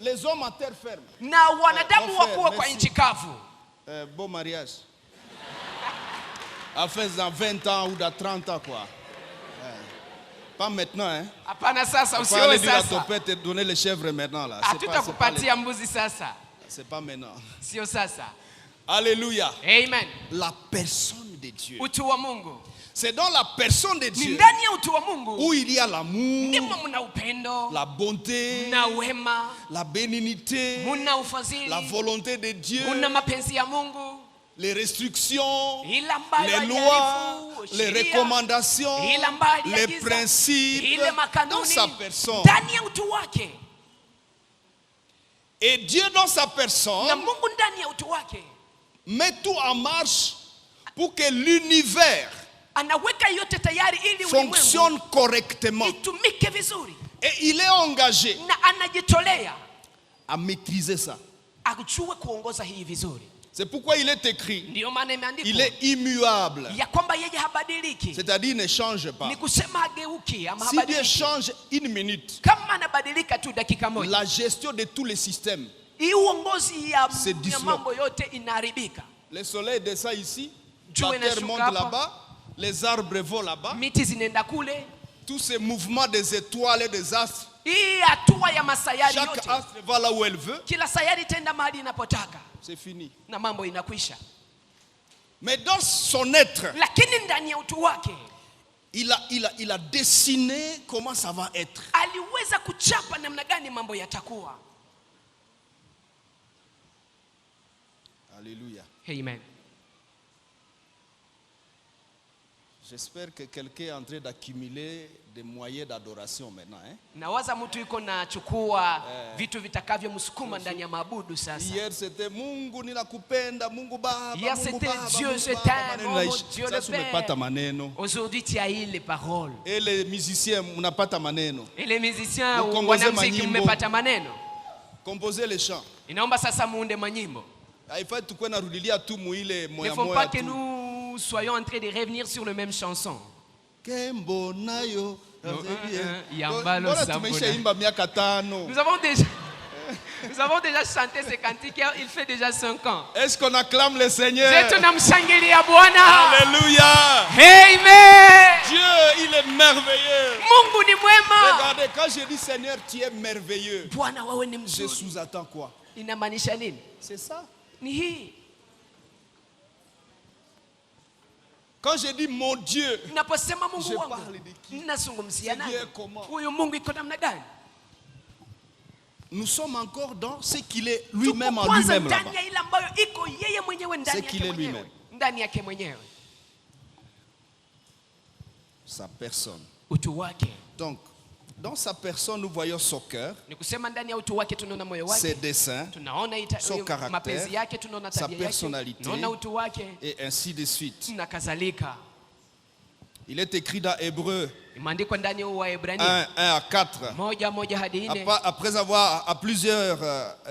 Les hommes à terre ferme. Na wanadamu mon frère, wakuwe kwa merci. nchi kavu. Beau mariage. À faire dans 20 ans ou dans 30 ans quoi. Pas maintenant hein. Hapana sasa Faut aller usioe dire à ton sasa. père te donner les chèvres maintenant là. C'est pas Hatutakupatia mbuzi sasa. c'est pas maintenant. Sio sasa. Alléluia. Amen. La personne de Dieu. Utu wa Mungu. C'est dans la personne de Ni Dieu ndani ya utu wa Mungu où il y a l'amour, ndimo mna upendo, la bonté, mna wema, la bénignité, mna ufadhili, la volonté de Dieu, mna mapenzi ya Mungu, les restrictions, ila ambayo les haijaribu, lois, les sheria, recommandations, ila ambayo les haiagiza, principes ile dans makanuni sa personne. ndani ya utu wake. Et Dieu dans sa Na personne Mungu ndani ya utu wake met tout en marche pour que l'univers anaweka yote tayari ili fonctionne ulimwengu correctement. itumike vizuri, Et il est engagé na anajitolea à maîtriser ça. ajue kuongoza hii vizuri. C'est pourquoi il est écrit, Ndiyo maana il imeandikwa est immuable. ya kwamba yeye habadiliki, C'est-à-dire il ne change pas. ni kusema hageuki ama Si Dieu habadiliki. change une minute, Kama anabadilika tu dakika moja, la gestion de tous les systèmes. hii uongozi ya C'est ya disloqué. mambo yote inaharibika. Le soleil descend ici, Jua la terre inashuka monte hapa. là-bas, les arbres volent là-bas. Miti zinaenda kule, Tous ces mouvements des étoiles et des astres, hii hatua ya masayari chaque yote, astre va là où elle veut, kila sayari tenda mahali inapotaka c'est fini. na mambo inakwisha. Mais dans son être, Lakini ndani ya utu wake il a dessiné comment ça va être. aliweza kuchapa namna gani mambo yatakuwa. Alléluia. Amen. J'espère que quelqu'un est en train d'accumuler des moyens d'adoration maintenant. Hein? Nawaza mtu yuko na chukua vitu vitakavyomsukuma ndani ya maabudu sasa. Hier c'était Mungu ninakupenda, Mungu Baba, Hier, Mungu c'était Baba, Dieu, Mungu je Baba, t'aime, maneno oh naishi. mon Dieu, le Sasa umepata Père. maneno. Aujourd'hui tu as eu les paroles. Et les musiciens mnapata maneno. Et les musiciens Mkomboze wanamuziki manyimbo. mmepata maneno. Composez les chants. Inaomba sasa muunde manyimbo. Haifai tukue narudilia tu muile Ne moya faut moya pas que tu. nous soyons en train de revenir sur les mêmes chansons. Kembo nayo. Yambalo Mbona Sabona. tumeisha imba miaka 5? Nous avons déjà chanté ce cantique, il fait déjà 5 ans. Est-ce qu'on acclame le Seigneur? Je tunamshangilia Bwana. Alléluia. Amen. Dieu, il est merveilleux. Mungu ni mwema. Regardez, quand je dis Seigneur, tu es merveilleux, Bwana wewe ni je mzuri. sous-attends quoi? Inamaanisha nini? C'est ça. Ni hii. Quand je dis mon Dieu, Naposema Je Mungu parle wangu, de qui? nazungumzia C'est nani? Dieu comment? Huyu Mungu iko namna gani? nous sommes encore dans ce qu'il est Tuko lui-même en kwanza lui-même là-bas. ndani ya ile ambayo iko yeye mwenyewe ndani C'est qu'il yake est mwenyewe. lui-même. Ndani yake mwenyewe. Sa personne. Utu wake. Donc, dans sa personne, nous voyons son cœur, Ni kusema ndani ya utu wake tunaona moyo ses wake. desseins Tunaona son caractère, mapenzi yake, tunaona sa tabia yake. personnalité. Tunaona utu wake et ainsi de suite. na kadhalika. Il est écrit dans Hébreux Imeandikwa ndani ya Waebrania 1 à 4. 1:1 hadi 4. Après avoir à plusieurs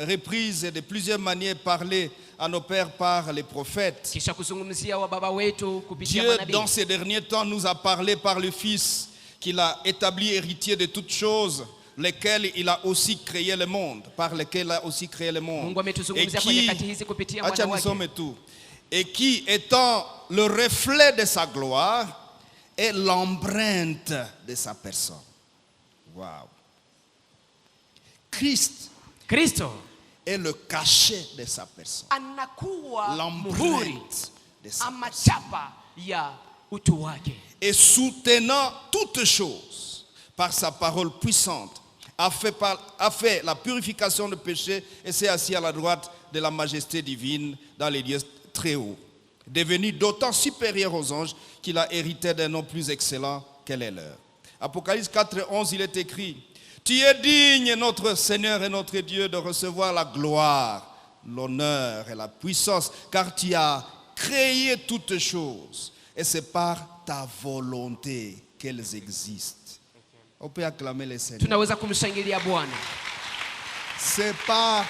reprises et de plusieurs manières parlé à nos pères par les prophètes, Kisha kuzungumzia wa baba wetu kupitia Dieu manabii. dans ces derniers temps nous a parlé par le Fils qu'il a établi héritier de toutes choses, lesquelles il a aussi créé le monde, par lesquelles il a aussi créé le monde. Mungu Et ametuzungumzia kwenye qui, kati hizi kupitia acha mwana nisome wake. tout. Et qui, étant le reflet de sa gloire, est l'empreinte de sa personne. Waouh. Christ Kristo est le cachet de sa personne. anakuwa muhuri L'empreinte de sa ama personne. chapa ya utu wake. Et soutenant toutes choses par sa parole puissante, a fait la purification du péché et s'est assis à la droite de la majesté divine dans les lieux très hauts, devenu d'autant supérieur aux anges qu'il a hérité d'un nom plus excellent qu'elle est leur. Apocalypse 4:11, il est écrit: Tu es digne, notre Seigneur et notre Dieu, de recevoir la gloire, l'honneur et la puissance, car tu as créé toutes choses, et c'est par ta volonté qu'elles existent. On peut acclamer le Seigneur. Tunaweza kumshangilia Bwana. C'est par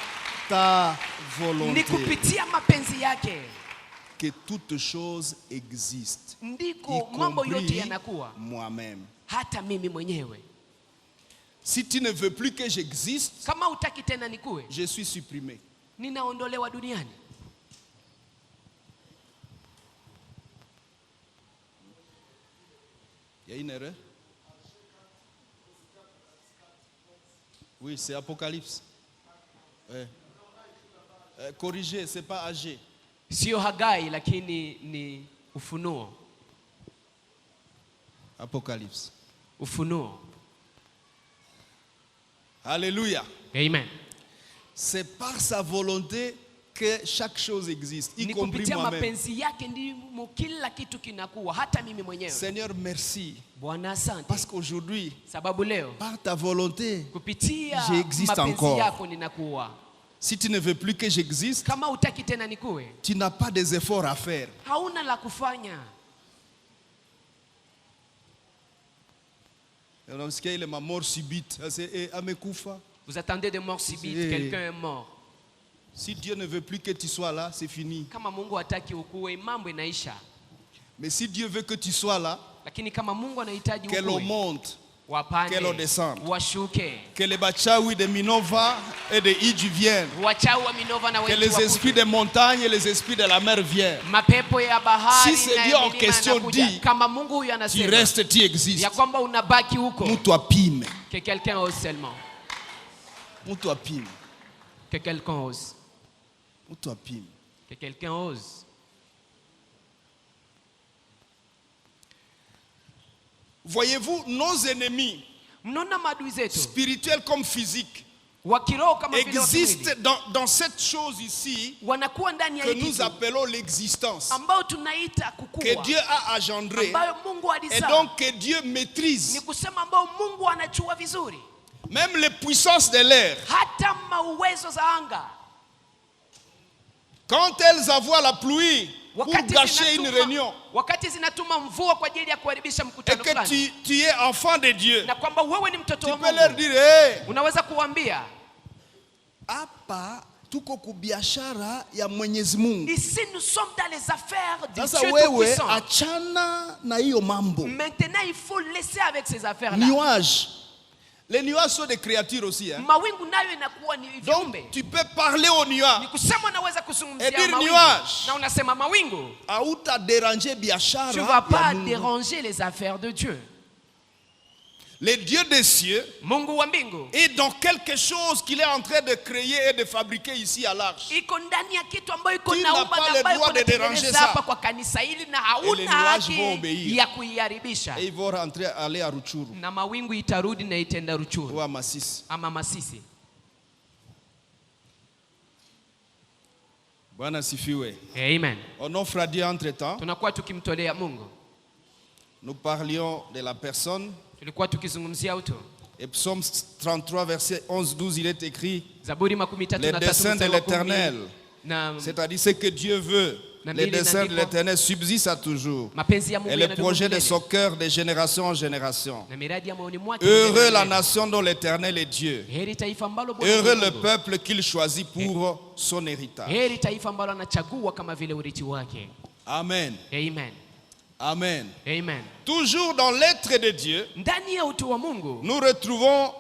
ta Ni volonté kupitia mapenzi yake que toutes choses existent, y ndiko mambo yote compris yanakuwa, moi-même. hata mimi mwenyewe. Si tu ne veux plus que j'existe, Kama hutaki tena nikue, je suis supprimé. ninaondolewa duniani. Il y a une erreur? Oui, c'est Apocalypse. Ouais. Corrigez, c'est pas âgé. Sio Hagai lakini ni ufunuo. Apocalypse. Ufunuo. Alléluia. Amen. C'est par sa volonté que chaque chose existe, y Ni compris kupitia moi-même. mapenzi yake ndimo kila kitu kinakuwa, hata mimi mwenyewe. Seigneur, merci. Bwana asante. Parce qu'aujourd'hui, Sababu leo par ta volonté, kupitia j'existe mapenzi encore. yako ninakuwa. Si tu ne veux plus que j'existe, Kama hutaki tena nikue, tu n'as pas des efforts à faire. hauna la kufanya. Unasikia ile mort subite, c'est amekufa. Vous attendez des morts subites, quelqu'un est mort. Si Dieu ne veut plus que tu sois là, c'est fini. Kama Mungu hataki ukue, mambo inaisha. Mais si Dieu veut que tu sois là, Lakini kama Mungu anahitaji que l'on ukue, monte, wapande, que l'on descende, washuke, que les Bachaoui de Minova et de Idju viennent, wachawi wa Minova na que wetu les wakuje. esprits des montagnes et les esprits de la mer viennent. Mapepo ya bahari Si c'est na Dieu ya en milima question yanakuja. dit, Kama Mungu huyu Tu anasema restes, tu existes. ya kwamba unabaki huko, Moutou pime. que quelqu'un ose seulement, Moutou pime. que quelqu'un ose, Moutou pime. que quelqu'un ose. Voyez-vous, nos ennemis, Mnaona maadui zetu spirituels comme physiques, wa kiroho kama vile wa existent kimwili, dans cette chose ici wanakuwa ndani ya que hii nous kitu appelons l'existence, ambao tunaita que kukua, Dieu a engendré, ambayo Mungu et alizaa. donc que Dieu Ni maîtrise. kusema ambao Mungu anachua vizuri, Même les puissances de l'air, hata mauwezo za anga. quand elles envoient la pluie pour gâcher une réunion, wakati zinatuma mvua kwa ajili ya kuharibisha et mkutano que fulani, tu es enfant de Dieu, na kwamba wewe ni mtoto tu wa peux leur Mungu, dire, hey, unaweza kuambia hapa tuko kubiashara ya Mwenyezi Mungu. ici nous sommes dans les affaires du Sasa Dieu wewe Tout-Puissant. achana na hiyo mambo. Maintenant il faut laisser avec ces affaires là. Nuages. Les nuages sont des créatures aussi. Hein? Mawingu nayo inakuwa ni viumbe. Donc tu peux parler aux Ni nuages. kusema unaweza Et kuzungumzia dire mawingu nuage. na unasema mawingu, Hauta déranger biashara. tu vas ya pas Mungu. déranger les affaires de Dieu. Le Dieu des cieux Mungu wa mbingu est dans quelque chose qu'il est en train de créer et de fabriquer ici à l'arche. iko ndani ya kitu ambayo iko Tu naumba n'as pas na le ambayo droit iko de déranger natengeneza ça. hapa kwa kanisa hili, na Et les hauna nuages vont haki obéir. ya kuiharibisha. Et ils vont rentrer, aller à Ruchuru Na mawingu itarudi na itenda ou Ruchuru à Masisi. ama Masisi. Bwana sifiwe. Amen. On offre à Dieu entre-temps. Tunakuwa tukimtolea Mungu. Nous parlions de la personne. Tulikuwa tukizungumzia utu. Et psaume 33, verset 11-12, il est écrit Zaburi 13 les desseins de l'Éternel, na c'est-à-dire ce que Dieu veut. Les desseins de l'Éternel subsistent à toujours. mapenzi ya Mungu Et les yanadumu projets de milele. son cœur de génération en génération. Na miradi ya moyoni mwake Heureux milele. la nation dont l'Éternel est Dieu. Heri taifa ambalo Bwana Heureux ni le Mungu. peuple qu'il choisit pour son héritage. Heri taifa ambalo anachagua kama vile urithi wake. Amen. Amen. Amen. Amen. Toujours dans l'être de Dieu, Ndani ya utu wa Mungu nous retrouvons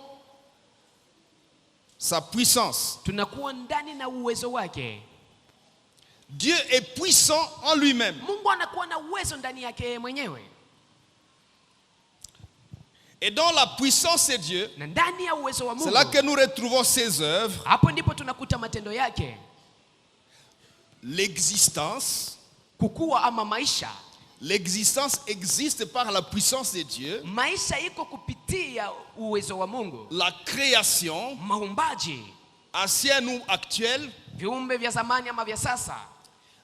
sa puissance. tunakuwa ndani na uwezo wake. Dieu est puissant en lui-même. Mungu anakuwa na uwezo ndani yake yeye mwenyewe. Et dans la puissance de Dieu, Na ndani ya uwezo wa c'est Mungu là que nous retrouvons ses œuvres, hapo ndipo tunakuta matendo yake. l'existence. Kukua ama maisha. L'existence existe par la puissance de Dieu. Maisha iko kupitia uwezo wa Mungu. La création, Maumbaji, ancienne ou actuelle, viumbe vya zamani ama vya sasa,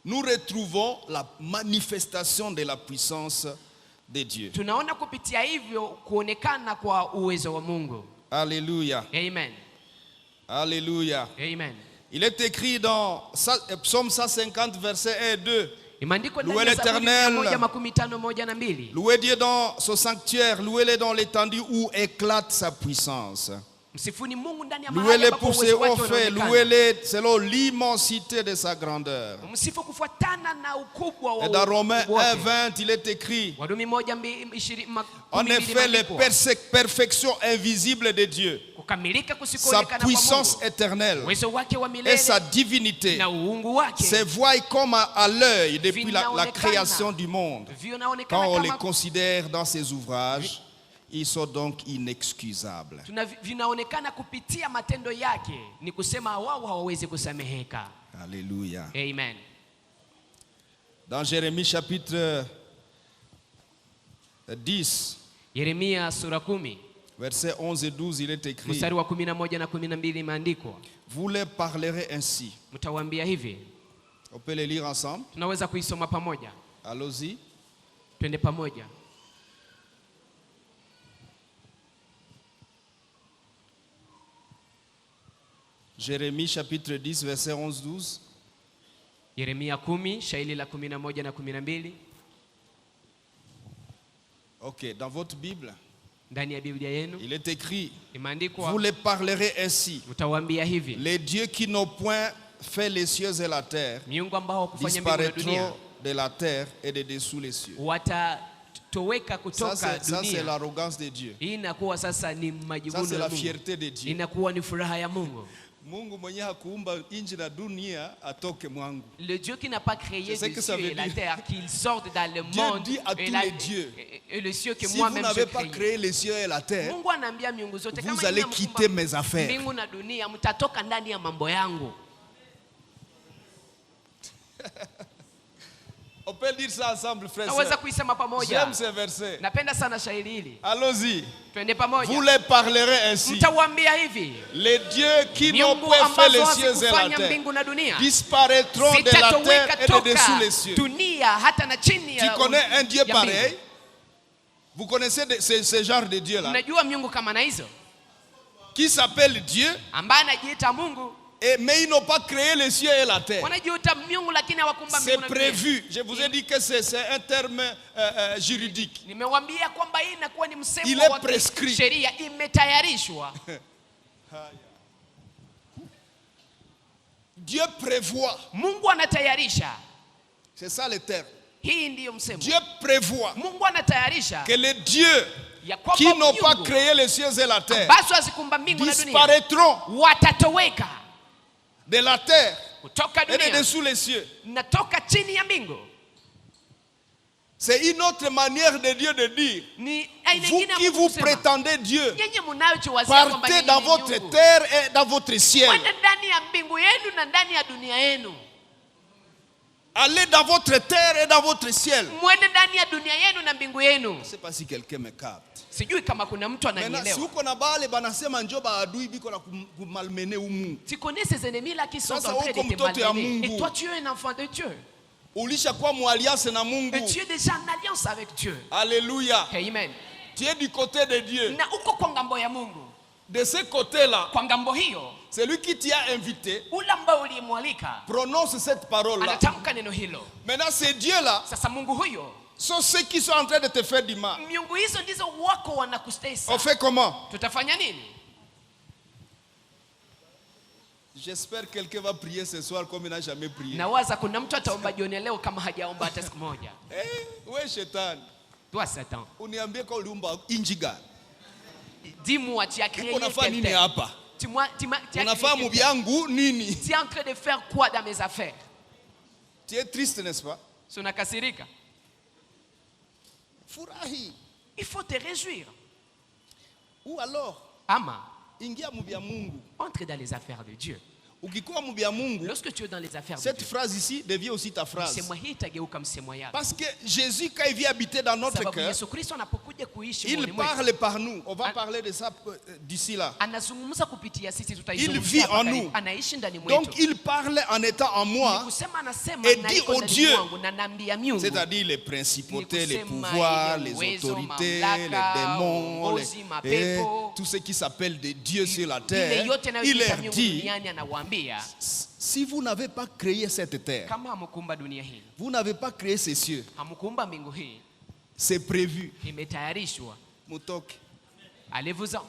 nous retrouvons la manifestation de la puissance de Dieu. tunaona kupitia hivyo kuonekana kwa uwezo wa Mungu. Alléluia. Amen. Alléluia. Amen. Il est écrit dans Psaume 150, versets 1 et 2. Imeandikwa Louez ndani ya Zaburi l'Éternel. 115:1 na 2. Louez Dieu dans son sanctuaire, louez-le dans l'étendue où éclate sa puissance. Msifuni Mungu ndani ya mahali Louez-le ambapo pour ses uwezo wake hauts faits, unaonekana. louez-le selon l'immensité de sa grandeur. Msifu kufuatana na ukubwa wa Et dans Romains ukubwa wake. 1:20, il est écrit, Warumi 1:20 en effet, les perfections invisibles de Dieu, kukamilika sa kusikoonekana kwa puissance Mungu, éternelle uwezo wake wa et milele sa divinité na uungu wake se voient comme à l'œil depuis la vinaonekana. création du monde. Vinaonekana Quand on les kama considère dans ses ouvrages, ils sont donc inexcusables. vinaonekana kupitia matendo yake, ni kusema wao hawawezi kusameheka. Alléluia. Amen. Dans Jérémie chapitre 10, Yeremia sura 10 versets 11 et 12, il est écrit: mstari wa 11 na 12 imeandikwa, vous les parlerez ainsi. mtawaambia hivi. On peut les lire ensemble. Tunaweza kuisoma pamoja. Allons-y. Twende pamoja. Jérémie chapitre 10, versets 11-12. Yeremia 10 shairi la 11 na 12. Ok, dans votre Bible, Ndani ya Biblia yenu il est écrit: imeandikwa, vous les parlerez ainsi. mtawaambia hivi. Les dieux qui n'ont point fait les cieux et la terre Miungu ambao kufanya mbingu na dunia disparaîtront de la terre et de dessous les cieux. watatoweka Ça, kutoka c'est dunia. l'arrogance de Dieu. Hii inakuwa sasa ni Ça, majivuno c'est ya la Mungu. fierté de Dieu. Inakuwa ni furaha ya Mungu. Mungu mwenye hakuumba inji na dunia atoke mwangu. Le Dieu qui n'a pas créé C'est ce le que ça ciel veut et la dire. terre, qu'il sorte dans le Dieu monde dit à tous les dieux, et le ciel que Si vous moi-même je n'avez pas crée. créé les cieux et la terre, Mungu anaambia miungu zote, kama vous allez nyinyi quitter hamkumba mes affaires. mbingu na dunia, mtatoka ndani ya mambo yangu. On peut dire ça ensemble, frères et Naweza sœurs. kuisema pamoja. J'aime ces versets. Napenda sana shairi hili. Allons-y. Twende Vous pamoja. les parlerez ainsi. Mtawaambia hivi. Les dieux qui n'ont Miungu point fait les ambazo cieux et la hazikufanya terre mbingu na dunia disparaîtront de la terre zitatoweka et de dessous toka les cieux. dunia hata na chini Tu ya connais un Dieu ya pareil? mbingu. Vous connaissez ce genre de Dieu là? Mnajua miungu kama na hizo Qui s'appelle Dieu, ambaye anajiita Mungu, mais ils n'ont pas créé les cieux et la terre. wanajiita miungu lakini hawakumba C'est mbingu na dunia. prévu. Je vous ai dit que c'est un terme juridique. Nimewaambia kwamba hii inakuwa ni Il msemo est wa prescrit. sheria, imetayarishwa. Dieu prévoit. Mungu anatayarisha. C'est ça le terme. Hii ndiyo msemo. Dieu prévoit Mungu anatayarisha que les dieux ya kwamba qui n'ont pas miungu créé les cieux et la terre ambazo hazikumba mbingu na dunia disparaîtront watatoweka de la terre kutoka et de dunia dessous les cieux. natoka chini ya mbingu. C'est une autre manière de Dieu de dire: Ni aina vous nyingine ya qui Mungu vous kusema, prétendez Dieu, nyinyi mnayojiwazia kwamba partez nyinyi dans ni votre miungu, terre et dans votre ciel. kwenda ndani ya mbingu yenu na ndani ya dunia yenu. Allez dans votre terre et dans votre ciel. Mwende ndani ya dunia yenu na mbingu yenu. Je ne sais pas si quelqu'un me capte. Sijui kama kuna mtu Maintenant, si ananielewa. uko na bale banasema njoo baadui biko na kumalmene umu. Tu connais ces ennemis là qui sont Sasa en train uko de te mtoto ya malmener. Mungu. Et toi tu es un enfant de Dieu. Ulisha kwa mualliance na Et Mungu. tu es déjà en alliance avec Dieu. Alléluia. Amen. Tu es du côté de Dieu. Na uko kwa ngambo ya Mungu. De ce côté-là, Kwa ngambo hiyo, celui qui t'y a invité ule ambao uliyemwalika prononce cette parole-là. anatamka neno hilo. Maintenant, ces dieux-là Sasa Mungu huyo, sont ceux qui sont en train de te faire du mal. miungu hizo ndizo wako wanakustesa. On fait comment? Tutafanya nini? J'espère que quelqu'un va prier ce soir comme il n'a jamais prié. Nawaza kuna mtu ataomba jioni leo kama hajaomba hata siku moja. Ouais, Shetani. Toi Satan, Uniambie kwa uliumba injiga. dis-moi, tu as créé Uko nafanya nini quelqu'un. hapa? Tu as créé Unafahamu quelqu'un. vyangu nini? Tu es en train de faire quoi dans mes affaires? Tu es triste, n'est-ce pas? Si unakasirika, Furahi. il faut te réjouir. Ou alors, Ama, ingia mu vya Mungu. entre dans les affaires de Dieu. Ukikuwa mu vya Mungu, Lorsque tu es dans les affaires de cette Dieu, phrase ici devient aussi ta phrase. msemo hii itageuka msemo yako. Parce que Jésus, quand il vient habiter dans notre Sababu cœur, Yesu Kristo anapokuja kuishi il moyoni mwetu, parle par nous. On va parler de ça d'ici là. anazungumza kupitia sisi, Il vit tutaizungumzia en hapa nous. karibu. Anaishi ndani Donc mwetu. il parle en étant en Ni moi, kusema anasema et na dit iko aux ndani dieux, mwangu na naambia miungu. c'est-à-dire les principautés, les Ni kusema pouvoirs, ile les uwezo, autorités, mamlaka, les démons, uongozi, mapepo. tout ce qui s'appelle des dieux sur la Ile terre. yote Il nayoita leur miungu dit: duniani anawaambia, si vous n'avez pas créé cette terre, kama hamukumba dunia hii, vous n'avez pas créé ces cieux, hamukumba mbingu hii, c'est prévu. imetayarishwa. Mutoke. Allez-vous-en.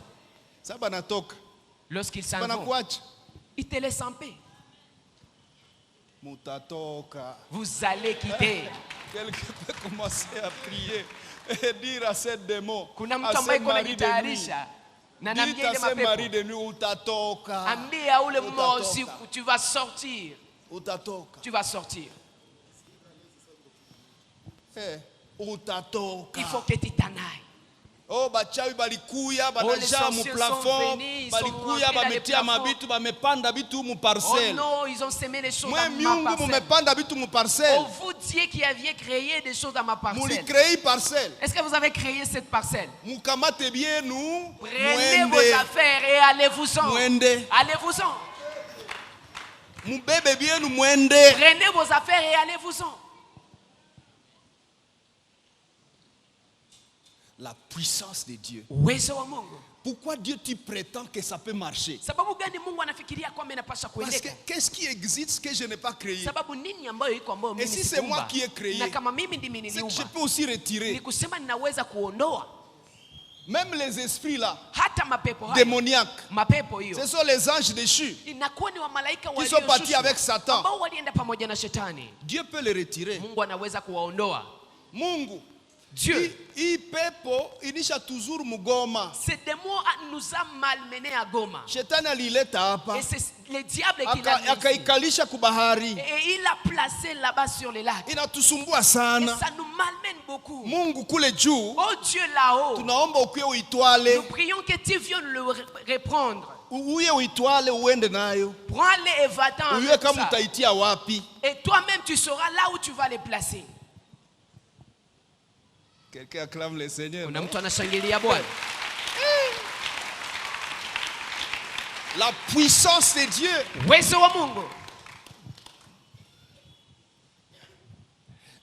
Ça banatoka. Lorsqu'ils s'en vont, Banakuacha. ils te laissent en paix. Mutatoka. Vous allez quitter. Quelqu'un peut commencer à prier et dire à ces démons, Kuna à mtu ces ambaye iko maris de nuit, najitayarisha na dites naambia à ile ces maris mapepo, de nuit, utatoka. ambia ule mume wa Utatoka. usiku, tu vas sortir, Utatoka. tu vas sortir. Utatoka. Il faut que tu t'en ailles. Oh, bachawi balikuya, les banaja mu sorciers plafond, sont venus, ils sont balikuya, rentrés dans les bametia plafonds. mabitu, bamepanda bitu mu Oh parcelle. non, ils ont semé les choses Moi, dans ma miungu, parcelle. mumepanda bitu mu parcelle. Oh, vous Dieu qui aviez créé des choses dans ma Mouli parcelle. créé parcelle. Est-ce que vous avez créé cette parcelle? Mukamate bien nous. Prenez vos affaires et allez-vous-en. Mwende. Allez-vous-en. Mubebe bien nous mwende. Prenez vos affaires et allez-vous-en. La puissance de Dieu. Uwezo wa Mungu. Pourquoi Dieu tu prétends que ça peut marcher? Sababu gani Mungu anafikiria kwamba inapaswa Parce que kuendeka? qu'est-ce qui existe que je n'ai pas créé? Sababu nini ambayo iko ambayo Et mimi si c'est moi sikuumba? qui ai créé, Na kama mimi ndimi c'est que je niliumba, peux aussi ni retirer. kusema ninaweza kuondoa Même les esprits là, hata mapepo hayo. démoniaques, Mapepo hiyo ce sont les anges déchus. inakuwa ni wamalaika Qui sont partis avec walioshushwa Satan. ambao walienda pamoja na shetani. Dieu peut les retirer. Mungu anaweza kuwaondoa. Mungu. Dieu, I pepo inisha toujours mugoma. ce démon nous a malmenés à Goma. Shetani alileta hapa. Et c'est le diable qui l'a mis ici. Akaikalisha kubahari. Et il a placé là-bas sur les lacs. Inatusumbua Et sana. ça nous malmène beaucoup. Mungu kule juu, Oh Dieu là-haut, tunaomba ukuye uitwale. nous prions que tu viennes le reprendre. Uye uitwale uende nayo. Prends-les et va-t'en Uye avec kama ça. utaitia wapi. Et toi-même, tu sauras là où tu vas les placer. Quelqu'un acclame le Seigneur. Kuna mtu anashangilia Bwana. La puissance de Dieu. Uwezo wa Mungu.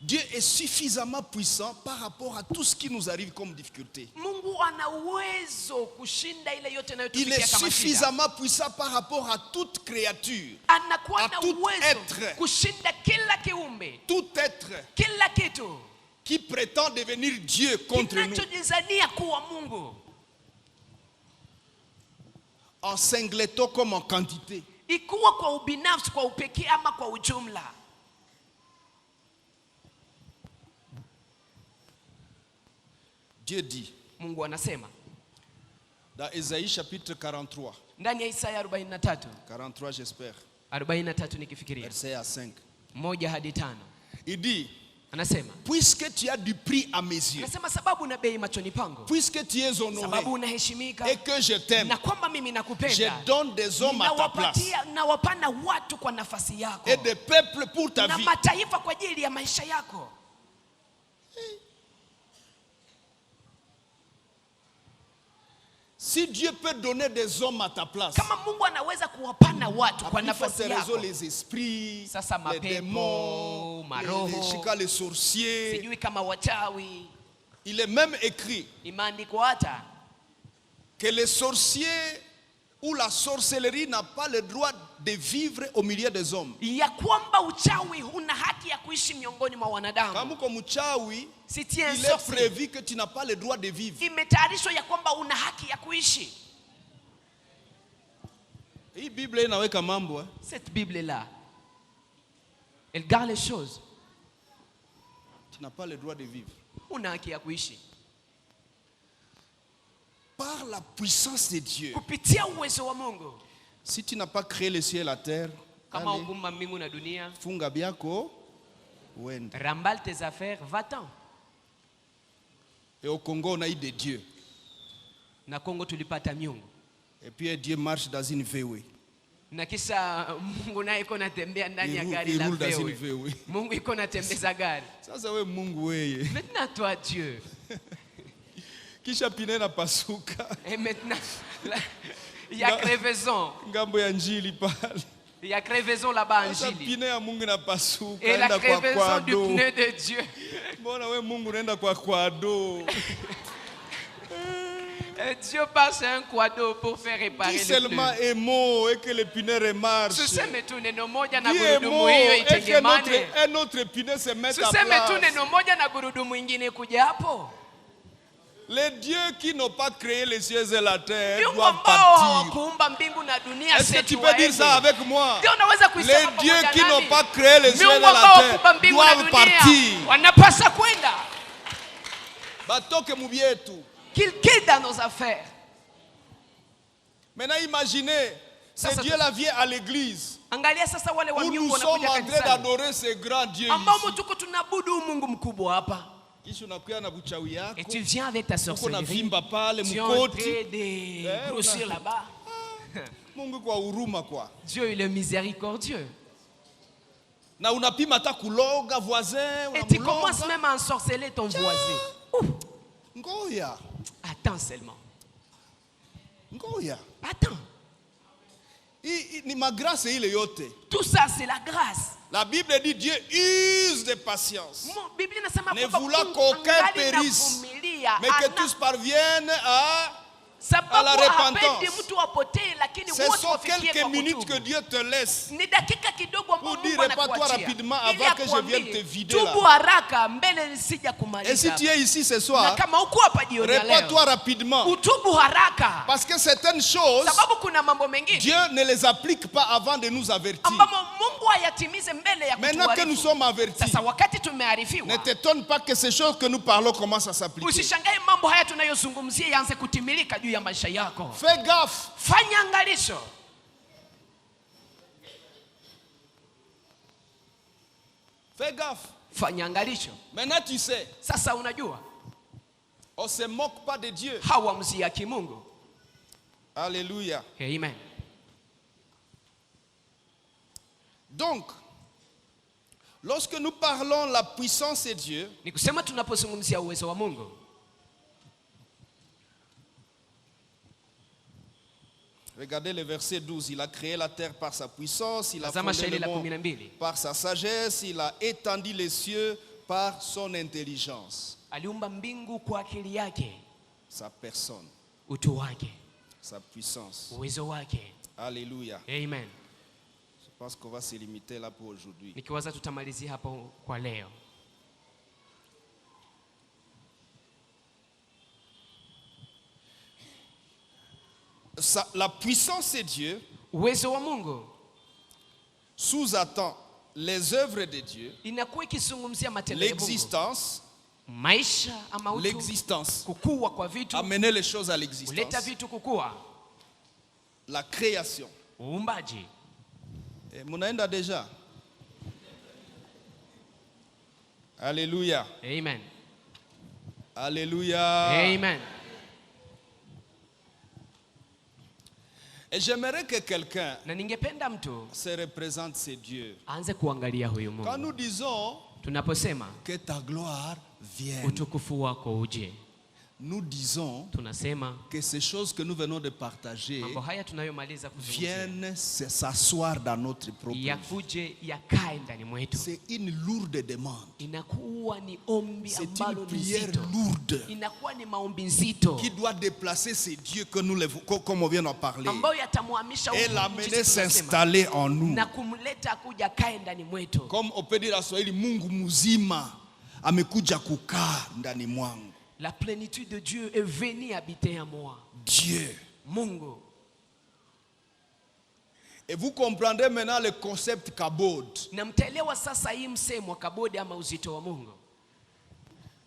Dieu est suffisamment puissant par rapport à tout ce qui nous arrive comme difficulté. Mungu ana uwezo kushinda ile yote Il inayotufikia est kama shida. suffisamment puissant par rapport à toute créature. Anakuwa à na tout uwezo être. kushinda kila kiumbe, Tout être kila kitu qui prétend devenir Dieu contre nous. kinachojizania kuwa Mungu, En singletot comme en quantité. ikuwa kwa ubinafsi, kwa upekee ama kwa ujumla. Dieu dit Mungu anasema dans Ésaïe chapitre 43. ndani ya Isaya 43, 43 j'espère. 43 nikifikiria Verset à 5. 1 hadi 5, Il dit, anasema puisque tu as du prix à mes yeux, anasema sababu una bei machoni pangu, puisque tu es honoré sababu unaheshimika et que je t'aime, na kwamba mimi je nakupenda, donne des hommes à ta place nawapana watu kwa nafasi yako et des peuples pour ta na vie. mataifa kwa ajili ya maisha yako. Si Dieu peut donner des hommes à ta place, Kama Mungu anaweza kuwapana watu kwa il faut nafasi tes yako, réseaux, les esprits, Sasa les mapepo, démons, maroho, les sorciers. sijui kama wachawi, Il est même écrit imeandikwa hata que les sorciers ou la sorcellerie n'a pas le droit de vivre au milieu des hommes. ya kwamba uchawi huna haki ya kuishi miongoni mwa wanadamu. Kama uko mchawi, Si tu es un il est sorcier, prévu que tu n'as pas le droit de vivre. imetayarishwa ya kwamba una haki ya kuishi. Hii Biblia inaweka mambo Cette Bible-là, elle garde les choses. tu n'as pas le droit de vivre. Una haki ya kuishi Par la puissance de Dieu. kupitia uwezo wa Mungu. Si tu n'as pas créé le ciel et la terre, Kama allez, hukumba mbingu na dunia, funga biako uende. remballe tes affaires, va-t'en. Et au Congo, on a eu des dieux. Na Kongo tulipata miungu, Et puis un Dieu marche dans une VW. na kisha Mungu naye iko natembea ndani ya Il gari la roule dans une vewe. VW. Mungu iko natembeza gari. Sasa we Mungu weye. Maintenant toi Dieu. Kisha pine na pasuka. Et maintenant il y a crevaison. Ngambo ya njili pale. Il y a crevaison là-bas en Sasa Jili. pine ya Mungu na pasuka. Et la Enda kwa crevaison du kwado. pneu de Dieu. Mbona we Mungu unaenda kwa kwado? Et Dieu passe un quado pour faire réparer Qui le seulement pneu. est mot et que le pine remarche. Tuseme tu neno moja na Qui est gurudumu mot hiyo et que itengemane. un autre pine se mette à Tuseme tu place. neno moja na gurudumu ingine kuja hapo. Les dieux qui n'ont pas créé les cieux et la terre Miungu doivent ambao partir. hawakuumba mbingu na dunia Est-ce que seti tu peux dire waende. ça avec moi? Ndio unaweza Les kuisema dieux pamoja qui n'ont nami. pas créé les cieux et Miungu la ambao terre hawakuumba mbingu na doivent dunia partir. wanapasa kwenda. Batoke mubietu. Qu'il quitte dans nos affaires. Maintenant imaginez, Ça, ce ça, Dieu-là vient à l'église Angalia sasa wale wa où miungu nous sommes wanakuja en train kanisani d'adorer ce grand Dieu ambao ici. tuko tunabudu Mungu mkubwa hapa. Kisha unakuja na buchawi yako. Et tu viens avec ta Uko na sorcellerie. vimba pale Tu es en train mkoti. de grossir là-bas. Mungu kwa huruma kwa. Dieu il est miséricordieux. Na unapima hata kuloga voisin, Et tu commences unamuloga. même à ensorceler ton voisin. Ouf. Ngoya. Attends seulement. Ngoya. Attends. Ni magrâce ile yote. Tout ça, c'est la grâce. La Bible dit Dieu use de patience. Biblia inasema Ne kwamba voulant Mungu qu'aucun angali périsse, anavumilia, mais que ana- tous parviennent à sababu la repentance. hapendi mtu apotee, lakini Ce wote sont wafikie quelques kwa minutes kutubu. que Dieu te laisse. Ni dakika kidogo ambayo Pour dire, Mungu répands-toi anakuachia rapidement ili avant que je akuambie, vienne te vider là. tubu haraka mbele nisija Et kumaliza. si tu es ici ce Na soir, kama uko hapa jioni ya répands-toi leo, rapidement. utubu haraka, Parce que certaines choses, sababu kuna mambo mengine Dieu ne les applique pas avant de nous avertir. ambapo Mungu ayatimize mbele ya Maintenant que nous kutuarifu. sommes avertis, Sasa wakati ne tumearifiwa, t'étonne pas que ces choses que nous parlons commencent à s'appliquer. usishangae mambo haya tunayozungumzia yaanze kutimilika juu ya maisha yako. Fais gaffe. Fanya angalisho. Fais gaffe. Fanya angalisho. Maintenant tu sais, Sasa unajua on ne se moque pas de Dieu. hawamsiaki Mungu. Alléluia. Amen. Donc, lorsque nous parlons la puissance de Dieu, Ni kusema tunapozungumzia uwezo wa Mungu, regardez le verset 12, il a créé la terre par sa puissance, il a Tazama fondé shairi le la monde 12. par sa sagesse, il a étendu les cieux par son intelligence, Aliumba mbingu kwa akili yake, sa personne, utu wake, sa puissance. uwezo wake. Alléluia. Amen. Je pense qu'on va se limiter là pour aujourd'hui. Nikiwaza tutamalizia hapo kwa leo. La puissance de Dieu Uwezo wa Mungu sous-attend les œuvres de Dieu, inakuwa ikizungumzia matendo ya Mungu, l'existence, maisha ama utu, l'existence, kukua kwa vitu, amener les choses à kuleta l'existence, vitu kukua, la création. uumbaji. Et munaenda déjà. Alléluia. Amen. Alléluia. Amen. Et j'aimerais que quelqu'un Na ningependa mtu se représente ces dieux. aanze kuangalia huyu Quand Mungu. nous disons Tunaposema que ta gloire vienne, utukufu wako uje, nous disons tunasema que ces choses que nous venons de partager mambo haya tunayomaliza kuzungumzia viennent s'asseoir dans notre propre vie. yakuje yakae ndani mwetu. C'est une lourde demande. Inakuwa ni ombi C'est une ambalo ni prière nzito, lourde inakuwa ni maombi nzito qui doit déplacer ces dieux que nous, comme on vient d'en parler, ambayo yatamhamisha et huyu l'amener jinsi tunasema, s'installer en nous. na kumleta kuja kae ndani mwetu. Comme on peut dire à Swahili, Mungu mzima amekuja kukaa ndani mwangu. La plénitude de Dieu est venue habiter en moi. Dieu. Mungu. Et vous comprendrez maintenant le concept kabod. Na mtaelewa sasa hii msemo wa kabodi ama uzito wa Mungu.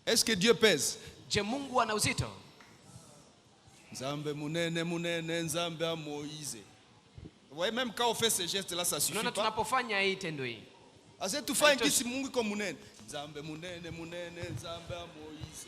Est-ce que Dieu pèse? Je, Mungu ana uzito? Nzambe munene munene, nzambe a Moïse. Vous voyez, même quand on fait ces gestes-là, ça suffit Unaona pas. tunapofanya hii tendo hii. Ase tufanye kisi Mungu iko munene. Nzambe munene munene, nzambe a Moïse.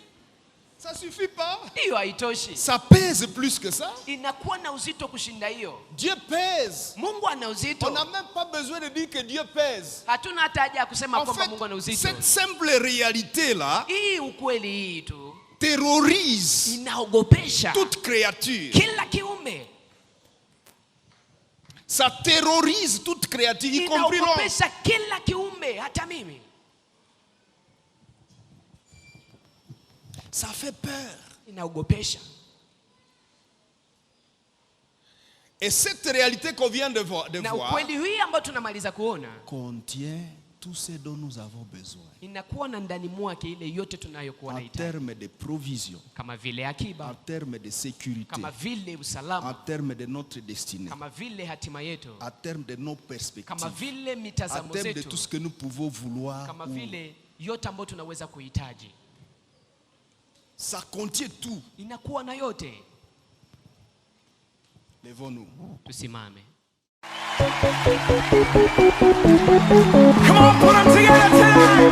Ça suffit pas. Hiyo haitoshi. Ça pèse plus que ça. Inakuwa na uzito kushinda hiyo. Dieu pèse. Mungu ana uzito. On n'a même pas besoin de dire que Dieu pèse. Hatuna hata haja ya kusema En kwamba Mungu ana fait, uzito. cette simple réalité-là Hii ukweli hii tu terrorise inaogopesha toute créature. kila kiumbe. Ça terrorise toute créature, y compris l'homme. Inaogopesha kila kiumbe, hata mimi. Ça fait peur. Inaogopesha. Et cette réalité qu'on vient de voir Na ukweli hii ambao tunamaliza kuona contient tout ce dont nous avons besoin. inakuwa na ndani mwake ile yote tunayokuwa En nahitaji, termes de provision, kama vile en akiba, termes de sécurité, kama vile en usalama, termes de notre destinée, kama vile hatima yetu, en termes de nos kama perspectives, vile en mitazamo termes de zetu, tout ce que nous pouvons vouloir. kama ou- vile yote ambayo tunaweza kuhitaji. Ça contient tout. Inakuwa na yote. Lèvons-nous. Tusimame. Come on, put them together tonight.